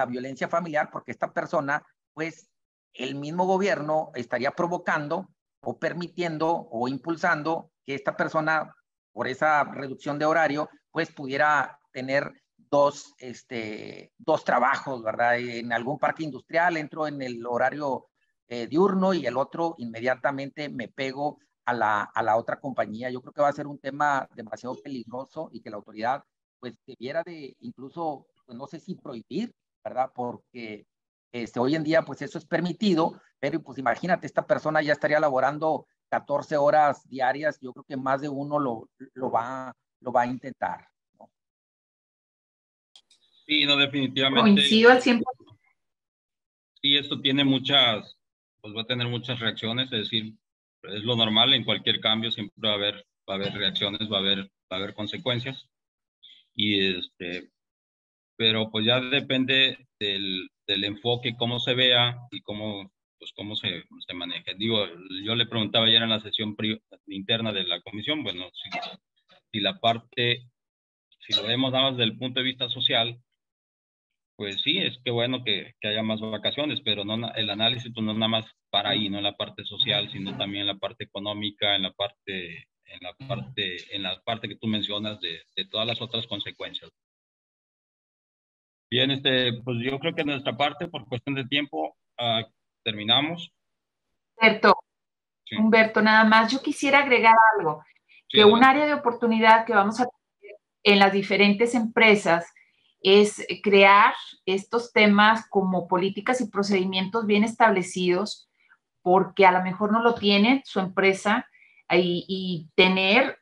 violencia familiar porque esta persona, pues, el mismo gobierno estaría provocando o permitiendo o impulsando que esta persona, por esa reducción de horario, pues pudiera tener dos trabajos, ¿verdad? En algún parque industrial entro en el horario diurno y el otro inmediatamente me pego a la otra compañía. Yo creo que va a ser un tema demasiado peligroso y que la autoridad pues debiera de incluso, pues, no sé si prohibir, ¿verdad? Porque hoy en día pues eso es permitido, pero pues imagínate, esta persona ya estaría laborando 14 horas diarias, yo creo que más de uno lo va a intentar, ¿no? Sí, no, definitivamente. Coincido al 100%. Sí, esto tiene pues va a tener muchas reacciones, es decir, es lo normal, en cualquier cambio siempre va a haber reacciones, va a haber consecuencias, y pero pues ya depende del enfoque, cómo se vea y cómo se maneje. Digo, yo le preguntaba ayer en la sesión interna de la comisión, bueno, si lo vemos nada más desde el punto de vista social, pues sí, es que bueno que haya más vacaciones, pero no, el análisis pues no nada más para ahí, no en la parte social, sino también en la parte económica, en la parte que tú mencionas de todas las otras consecuencias. Bien, pues yo creo que de nuestra parte, por cuestión de tiempo, terminamos. Sí. Humberto, nada más yo quisiera agregar algo, que un área de oportunidad que vamos a tener en las diferentes empresas es crear estos temas como políticas y procedimientos bien establecidos, porque a lo mejor no lo tiene su empresa, y tener,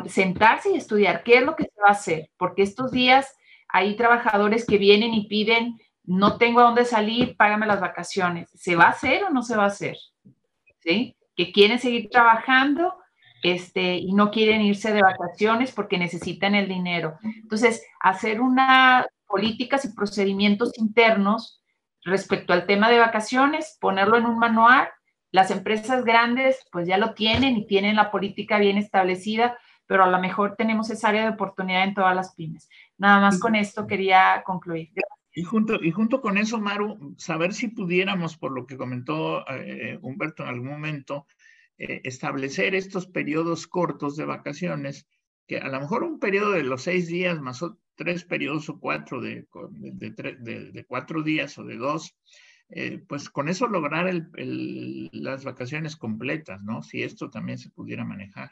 sentarse y estudiar qué es lo que se va a hacer, porque estos días hay trabajadores que vienen y piden, no tengo a dónde salir, págame las vacaciones. ¿Se va a hacer o no se va a hacer? ¿Sí? Que quieren seguir trabajando y no quieren irse de vacaciones porque necesitan el dinero. Entonces, hacer unas políticas y procedimientos internos respecto al tema de vacaciones, ponerlo en un manual. Las empresas grandes pues ya lo tienen y tienen la política bien establecida, pero a lo mejor tenemos esa área de oportunidad en todas las pymes. Nada más con esto quería concluir. Y junto con eso, Maru, saber si pudiéramos, por lo que comentó Humberto en algún momento, establecer estos periodos cortos de vacaciones, que a lo mejor un periodo de los 6 días más 3 periodos o 4 de 4 días o de 2, pues con eso lograr las vacaciones completas, ¿no? Si esto también se pudiera manejar.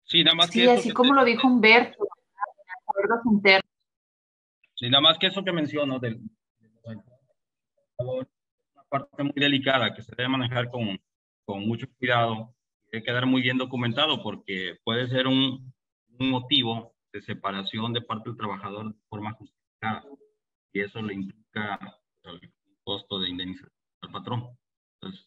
Sí, nada más sí, que así como lo dijo Humberto, acuerdos internos. Sí, nada más que eso que menciono una parte muy delicada que se debe manejar con mucho cuidado. Debe quedar muy bien documentado porque puede ser un motivo de separación de parte del trabajador de forma justificada y eso le implica el costo de indemnización al patrón. Entonces,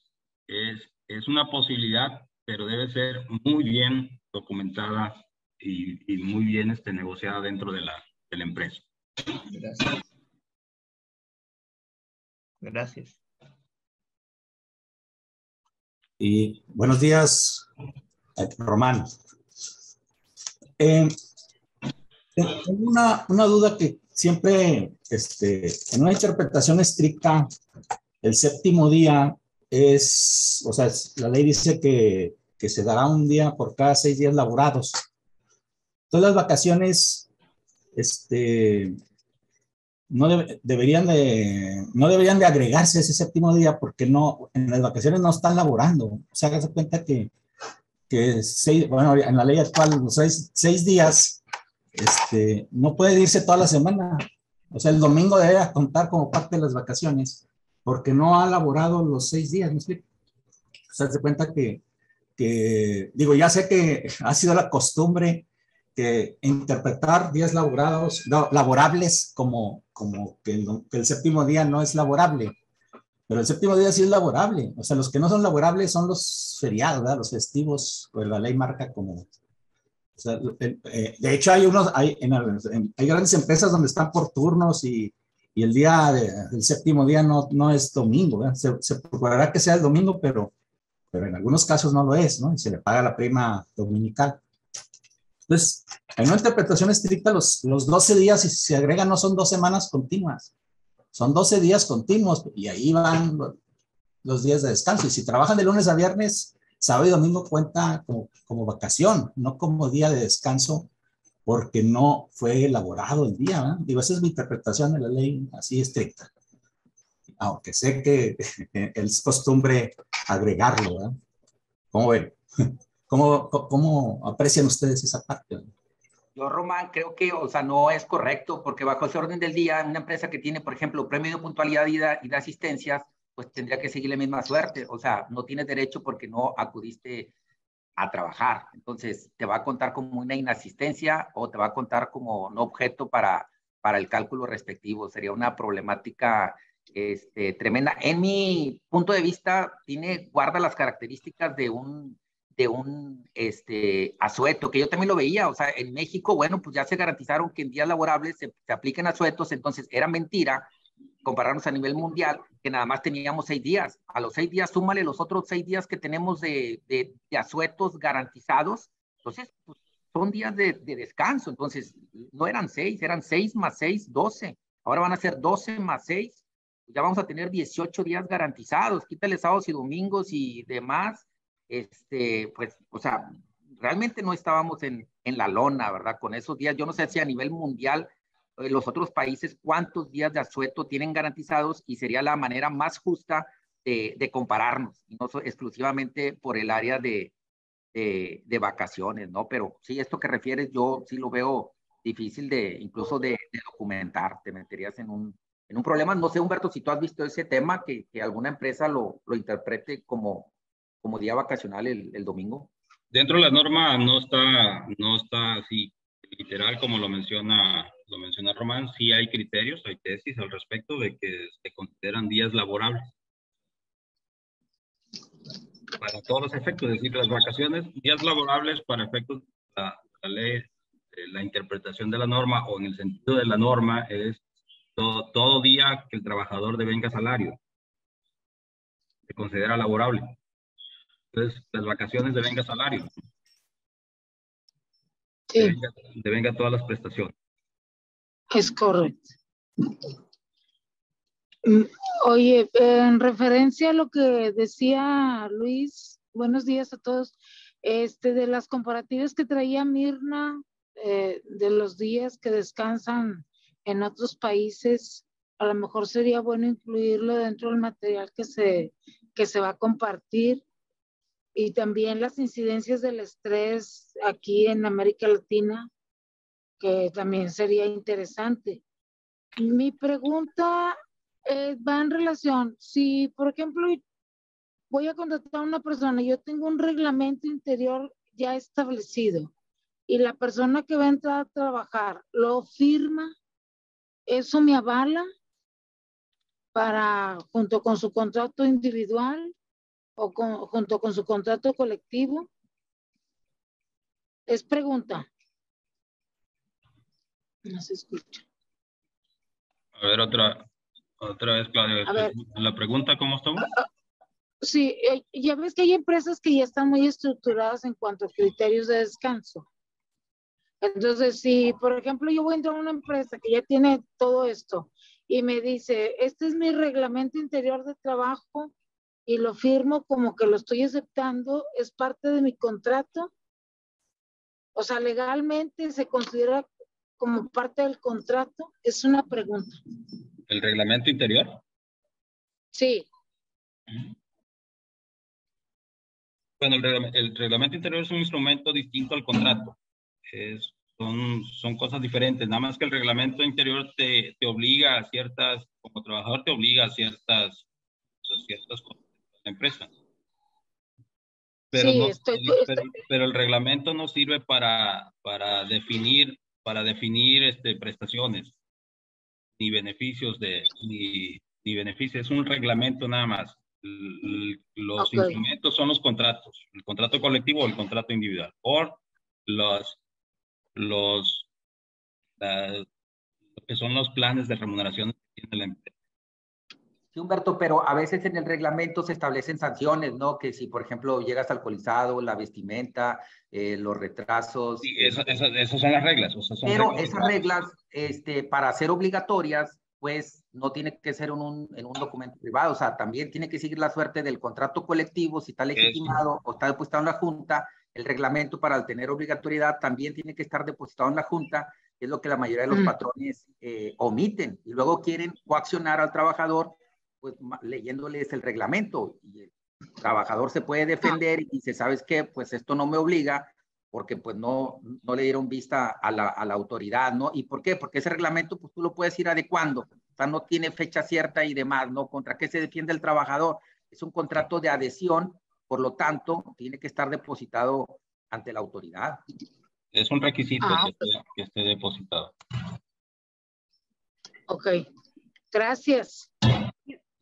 es una posibilidad, pero debe ser muy bien documentada y muy bien negociada dentro de la empresa. Gracias. Gracias. Y buenos días, Román. Tengo una duda que siempre, en una interpretación estricta, el séptimo día es, o sea, la ley dice que se dará un día por cada 6 días laborados. Entonces las vacaciones, no deberían de agregarse ese séptimo día porque no, en las vacaciones no están laborando. O sea, hágase cuenta que bueno, en la ley actual, los 6 días, no puede irse toda la semana. O sea, el domingo debe contar como parte de las vacaciones porque no ha laborado los 6 días, ¿me explico? O sea, se cuenta que, digo, ya sé que ha sido la costumbre que interpretar días laborables como que el séptimo día no es laborable, pero el séptimo día sí es laborable. O sea, los que no son laborables son los feriados, ¿verdad? Los festivos, pues la ley marca como... O sea, de hecho, hay grandes empresas donde están por turnos y el el séptimo día no es domingo, ¿verdad? Se procurará que sea el domingo, pero en algunos casos no lo es, ¿no? Y se le paga la prima dominical. Entonces, en una interpretación estricta, los 12 días, si se agregan, no son 2 semanas continuas, son 12 días continuos y ahí van los días de descanso. Y si trabajan de lunes a viernes, sábado y domingo cuenta como vacación, no como día de descanso, porque no fue elaborado el día, ¿verdad? Digo, esa es mi interpretación de la ley así estricta. Aunque sé que es costumbre agregarlo, ¿verdad? ¿Cómo ven? ¿Cómo aprecian ustedes esa parte? Yo, Román, creo que, o sea, no es correcto, porque bajo ese orden del día, una empresa que tiene, por ejemplo, premio de puntualidad y de asistencias, pues tendría que seguir la misma suerte. O sea, no tienes derecho porque no acudiste a trabajar. Entonces, te va a contar como una inasistencia o te va a contar como un objeto para el cálculo respectivo. Sería una problemática tremenda. En mi punto de vista, guarda las características de un asueto, que yo también lo veía. O sea, en México, bueno, pues ya se garantizaron que en días laborables se apliquen asuetos, entonces era mentira compararnos a nivel mundial, que nada más teníamos 6 días. A los 6 días, súmale los otros 6 días que tenemos de asuetos garantizados. Entonces, pues, son días de descanso. Entonces, no eran 6, eran 6 más 6, 12. Ahora van a ser 12 más 6. Ya vamos a tener 18 días garantizados. Quítale sábados y domingos y demás. Pues, o sea, realmente no estábamos en la lona, ¿verdad? Con esos días, yo no sé si a nivel mundial los otros países cuántos días de asueto tienen garantizados y sería la manera más justa de compararnos, y no exclusivamente por el área de vacaciones, ¿no? Pero sí, esto que refieres, yo sí lo veo difícil incluso de documentar. Te meterías en un problema. No sé, Humberto, si tú has visto ese tema, que alguna empresa lo interprete como día vacacional el domingo. Dentro de la norma no está así literal como lo menciona Román. Sí hay criterios, hay tesis al respecto de que se consideran días laborables para todos los efectos, es decir, las vacaciones, días laborables para efectos de la ley, la interpretación de la norma, o en el sentido de la norma es todo día que el trabajador devenga salario, se considera laborable. Entonces, las vacaciones devenga salario. Sí. Devenga todas las prestaciones. Es correcto. Oye, en referencia a lo que decía Luis, buenos días a todos, de las comparativas que traía Mirna, de los días que descansan en otros países, a lo mejor sería bueno incluirlo dentro del material que se va a compartir, y también las incidencias del estrés aquí en América Latina, que también sería interesante. Mi pregunta Va en relación, si por ejemplo voy a contratar a una persona, yo tengo un reglamento interior ya establecido y la persona que va a entrar a trabajar lo firma, ¿eso me avala para, junto con su contrato individual o junto con su contrato colectivo? Es pregunta. No se escucha. A ver, otra vez, Claudia. A ver. La pregunta, ¿cómo estamos? Sí, ya ves que hay empresas que ya están muy estructuradas en cuanto a criterios de descanso. Entonces, si, por ejemplo, yo voy a entrar a una empresa que ya tiene todo esto y me dice, este es mi reglamento interior de trabajo y lo firmo como que lo estoy aceptando, ¿es parte de mi contrato? O sea, legalmente se considera como parte del contrato. Es una pregunta. ¿El reglamento interior? Sí. Bueno, el reglamento interior es un instrumento distinto al contrato. Son cosas diferentes. Nada más que el reglamento interior te obliga a ciertas, como trabajador te obliga a ciertas cosas de la empresa. Pero, sí, no, pero el reglamento no sirve para definir prestaciones ni beneficios ni beneficios. Es un reglamento nada más. Los instrumentos son los contratos, el contrato colectivo o el contrato individual, o lo que son los planes de remuneración que tiene la empresa. Sí, Humberto, pero a veces en el reglamento se establecen sanciones, ¿no? Que si, por ejemplo, llegas alcoholizado, la vestimenta, los retrasos. Sí, esas son las reglas. O sea, pero esas reglas, para ser obligatorias, pues no tiene que ser en un documento privado, o sea, también tiene que seguir la suerte del contrato colectivo, si está legitimado o está depositado en la Junta. El reglamento, para tener obligatoriedad, también tiene que estar depositado en la Junta, que es lo que la mayoría de los patrones omiten, y luego quieren coaccionar al trabajador, pues leyéndoles el reglamento, y el trabajador se puede defender y dice, ¿sabes qué? Pues esto no me obliga, porque pues no le dieron vista a la autoridad, ¿no? ¿Y por qué? Porque ese reglamento, pues tú lo puedes ir adecuando, o sea, no tiene fecha cierta y demás, ¿no? ¿Contra qué se defiende el trabajador? Es un contrato de adhesión, por lo tanto, tiene que estar depositado ante la autoridad. Es un requisito que esté depositado. Ok, gracias.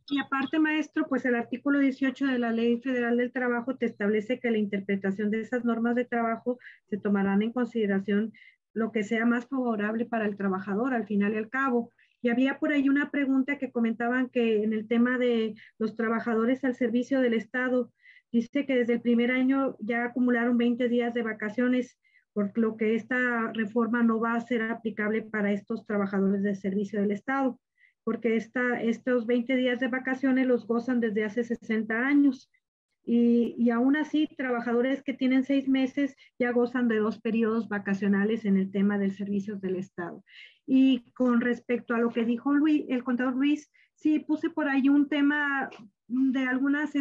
Y aparte, maestro, pues el artículo 18 de la Ley Federal del Trabajo te establece que la interpretación de esas normas de trabajo se tomarán en consideración lo que sea más favorable para el trabajador al final y al cabo. Y había por ahí una pregunta que comentaban que en el tema de los trabajadores al servicio del Estado, dice que desde el primer año ya acumularon 20 días de vacaciones, por lo que esta reforma no va a ser aplicable para estos trabajadores de servicio del Estado, porque estos 20 días de vacaciones los gozan desde hace 60 años. Y aún así, trabajadores que tienen 6 meses ya gozan de 2 periodos vacacionales en el tema del servicio del Estado. Y con respecto a lo que dijo el contador Luis, sí puse por ahí un tema de algunos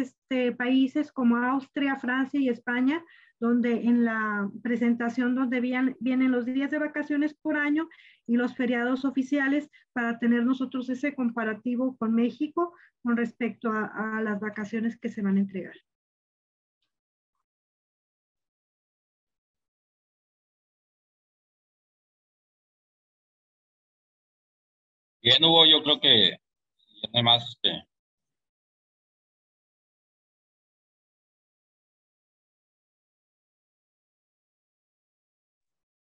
países como Austria, Francia y España, donde en la presentación donde vienen los días de vacaciones por año y los feriados oficiales, para tener nosotros ese comparativo con México con respecto a las vacaciones que se van a entregar. Bien, Hugo, yo creo que ya no hay más.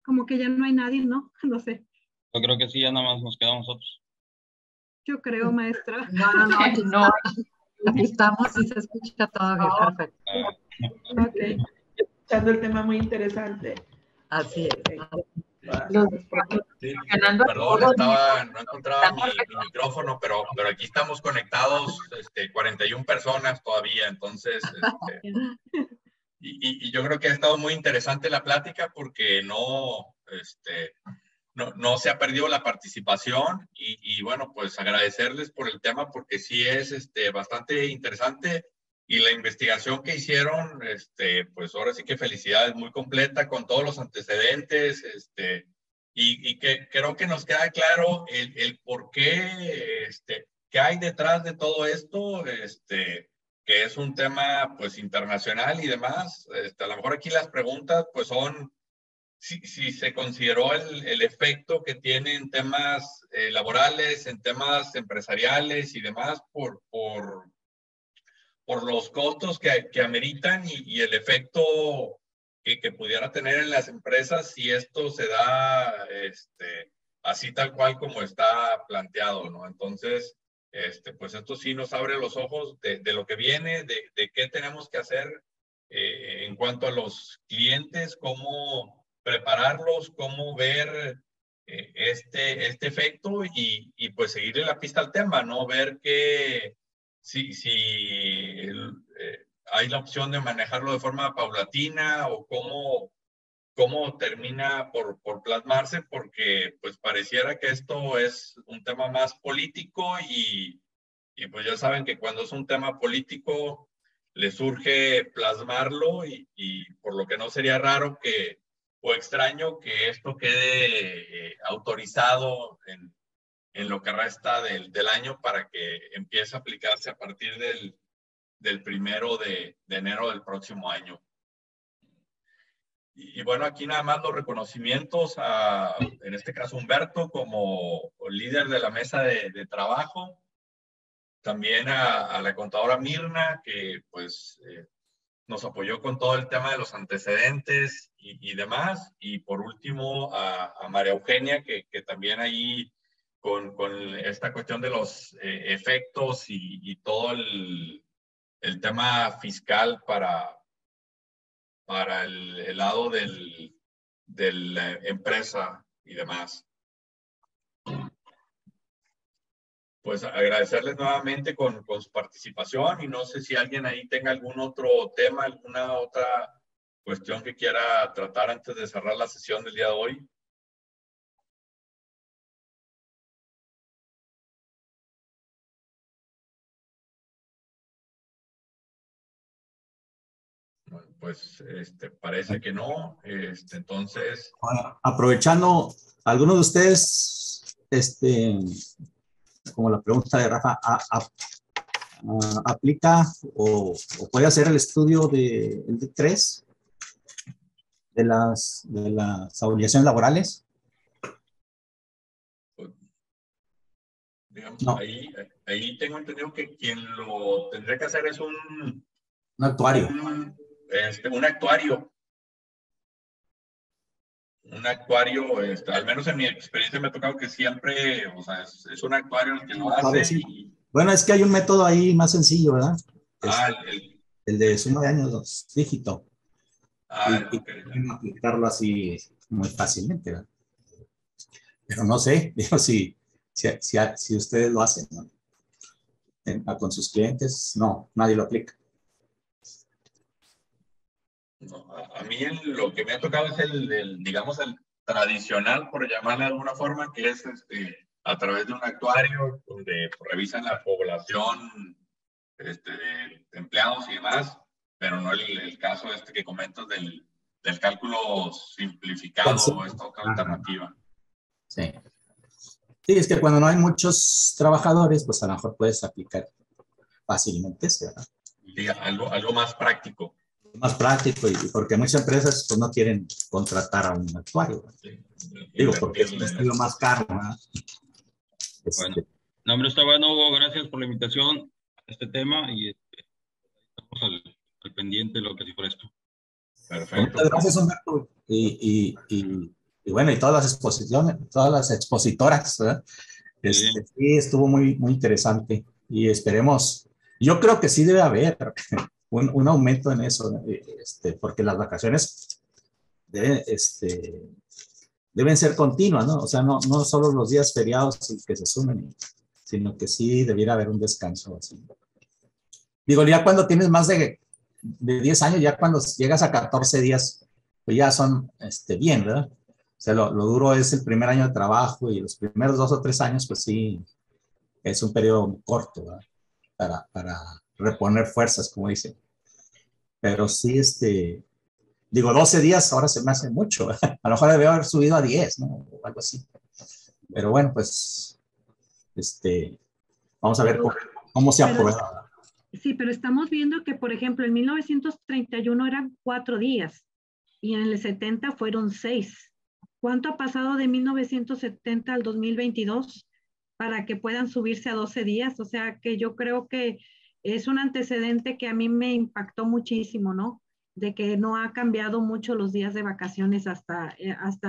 Como que ya no hay nadie, ¿no? No sé. Yo creo que sí, ya nada más nos quedamos nosotros. Yo creo, maestra. No. Aquí estamos y se escucha todo bien, perfecto. Ok. Escuchando el tema muy interesante. Así es. Sí, perdón, no encontraba mi micrófono, pero aquí estamos conectados 41 personas todavía, entonces, y yo creo que ha estado muy interesante la plática porque no se ha perdido la participación y bueno, pues agradecerles por el tema porque sí es bastante interesante y la investigación que hicieron, pues ahora sí que felicidades, muy completa con todos los antecedentes, y que creo que nos queda claro el por qué ¿qué hay detrás de todo esto? Que es un tema pues internacional y demás. A lo mejor aquí las preguntas pues son si se consideró el efecto que tiene en temas laborales, en temas empresariales y demás por los costos que ameritan y el efecto que pudiera tener en las empresas si esto se da así tal cual como está planteado, ¿no? Entonces, pues esto sí nos abre los ojos de lo que viene, de qué tenemos que hacer en cuanto a los clientes, cómo prepararlos, cómo ver este efecto y pues seguirle la pista al tema, ¿no? Ver que si hay la opción de manejarlo de forma paulatina o cómo termina por plasmarse, porque pues pareciera que esto es un tema más político y pues ya saben que cuando es un tema político le surge plasmarlo y por lo que no sería raro o extraño que esto quede autorizado en lo que resta del año para que empiece a aplicarse a partir del 1 de enero del próximo año. Y bueno, aquí nada más los reconocimientos en este caso, Humberto como líder de la mesa de trabajo. También a la contadora Mirna, que pues nos apoyó con todo el tema de los antecedentes y demás. Y por último, a María Eugenia, que también ahí con esta cuestión de los efectos y todo el tema fiscal para el lado de la empresa y demás. Pues agradecerles nuevamente con su participación y no sé si alguien ahí tenga algún otro tema, alguna otra cuestión que quiera tratar antes de cerrar la sesión del día de hoy. Bueno, pues parece que no. Entonces. Bueno, aprovechando, ¿alguno de ustedes, como la pregunta de Rafa, aplica o puede hacer el estudio de 3 de las obligaciones laborales? Digamos, no. Ahí tengo entendido que quien lo tendría que hacer es un actuario. Un actuario. Un actuario, al menos en mi experiencia me ha tocado que siempre, o sea, es un actuario el que lo hace. Sí. Bueno, es que hay un método ahí más sencillo, ¿verdad? El de suma de años dígito. Y pueden aplicarlo así muy fácilmente, ¿verdad? Pero no sé, digo, si ustedes lo hacen, ¿no? Con sus clientes, no, nadie lo aplica. No, a mí lo que me ha tocado es digamos, el tradicional, por llamarle de alguna forma, que es a través de un actuario donde revisan la población de empleados y demás, pero no el caso que comentas del cálculo simplificado o esta otra alternativa. Sí. Sí, es que cuando no hay muchos trabajadores, pues a lo mejor puedes aplicar fácilmente, ¿verdad? Sí, algo más práctico. Más práctico, y porque muchas empresas pues, no quieren contratar a un actuario. Sí. Digo, porque es lo más caro, ¿verdad? Bueno, no, hombre, está bueno, Hugo, gracias por la invitación a este tema y estamos al pendiente de lo que sí por esto. Perfecto. Muchas gracias, Humberto. Y bueno, y todas las exposiciones, todas las expositoras, ¿verdad? Sí, estuvo muy, muy interesante y esperemos, yo creo que sí debe haber un aumento en eso, porque las vacaciones deben ser continuas, ¿no? O sea, no solo los días feriados que se sumen, sino que sí debiera haber un descanso así. Digo, ya cuando tienes más de 10 años, ya cuando llegas a 14 días, pues ya son bien, ¿verdad? O sea, lo duro es el primer año de trabajo y los primeros 2 o 3 años, pues sí, es un periodo corto, ¿verdad? Para reponer fuerzas, como dicen. Pero sí, digo, 12 días ahora se me hace mucho. A lo mejor debe haber subido a 10, ¿no? O algo así. Pero bueno, pues, Vamos a ver cómo se Pero- aprueba. Sí, pero estamos viendo que, por ejemplo, en 1931 eran 4 días y en el 70 fueron 6. ¿Cuánto ha pasado de 1970 al 2022 para que puedan subirse a 12 días? O sea, que yo creo que es un antecedente que a mí me impactó muchísimo, ¿no? De que no ha cambiado mucho los días de vacaciones hasta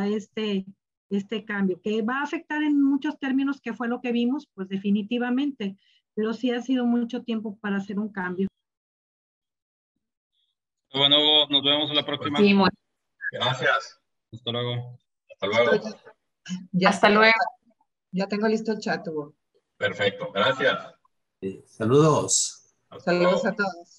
este cambio, que va a afectar en muchos términos, que fue lo que vimos, pues definitivamente, pero sí ha sido mucho tiempo para hacer un cambio. Bueno, Hugo, nos vemos en la próxima. Sí, muy Gracias. Hasta luego. Hasta luego. Hasta luego. Ya tengo listo el chat, Hugo. Perfecto. Gracias. Saludos. Hasta Saludos luego. a todos.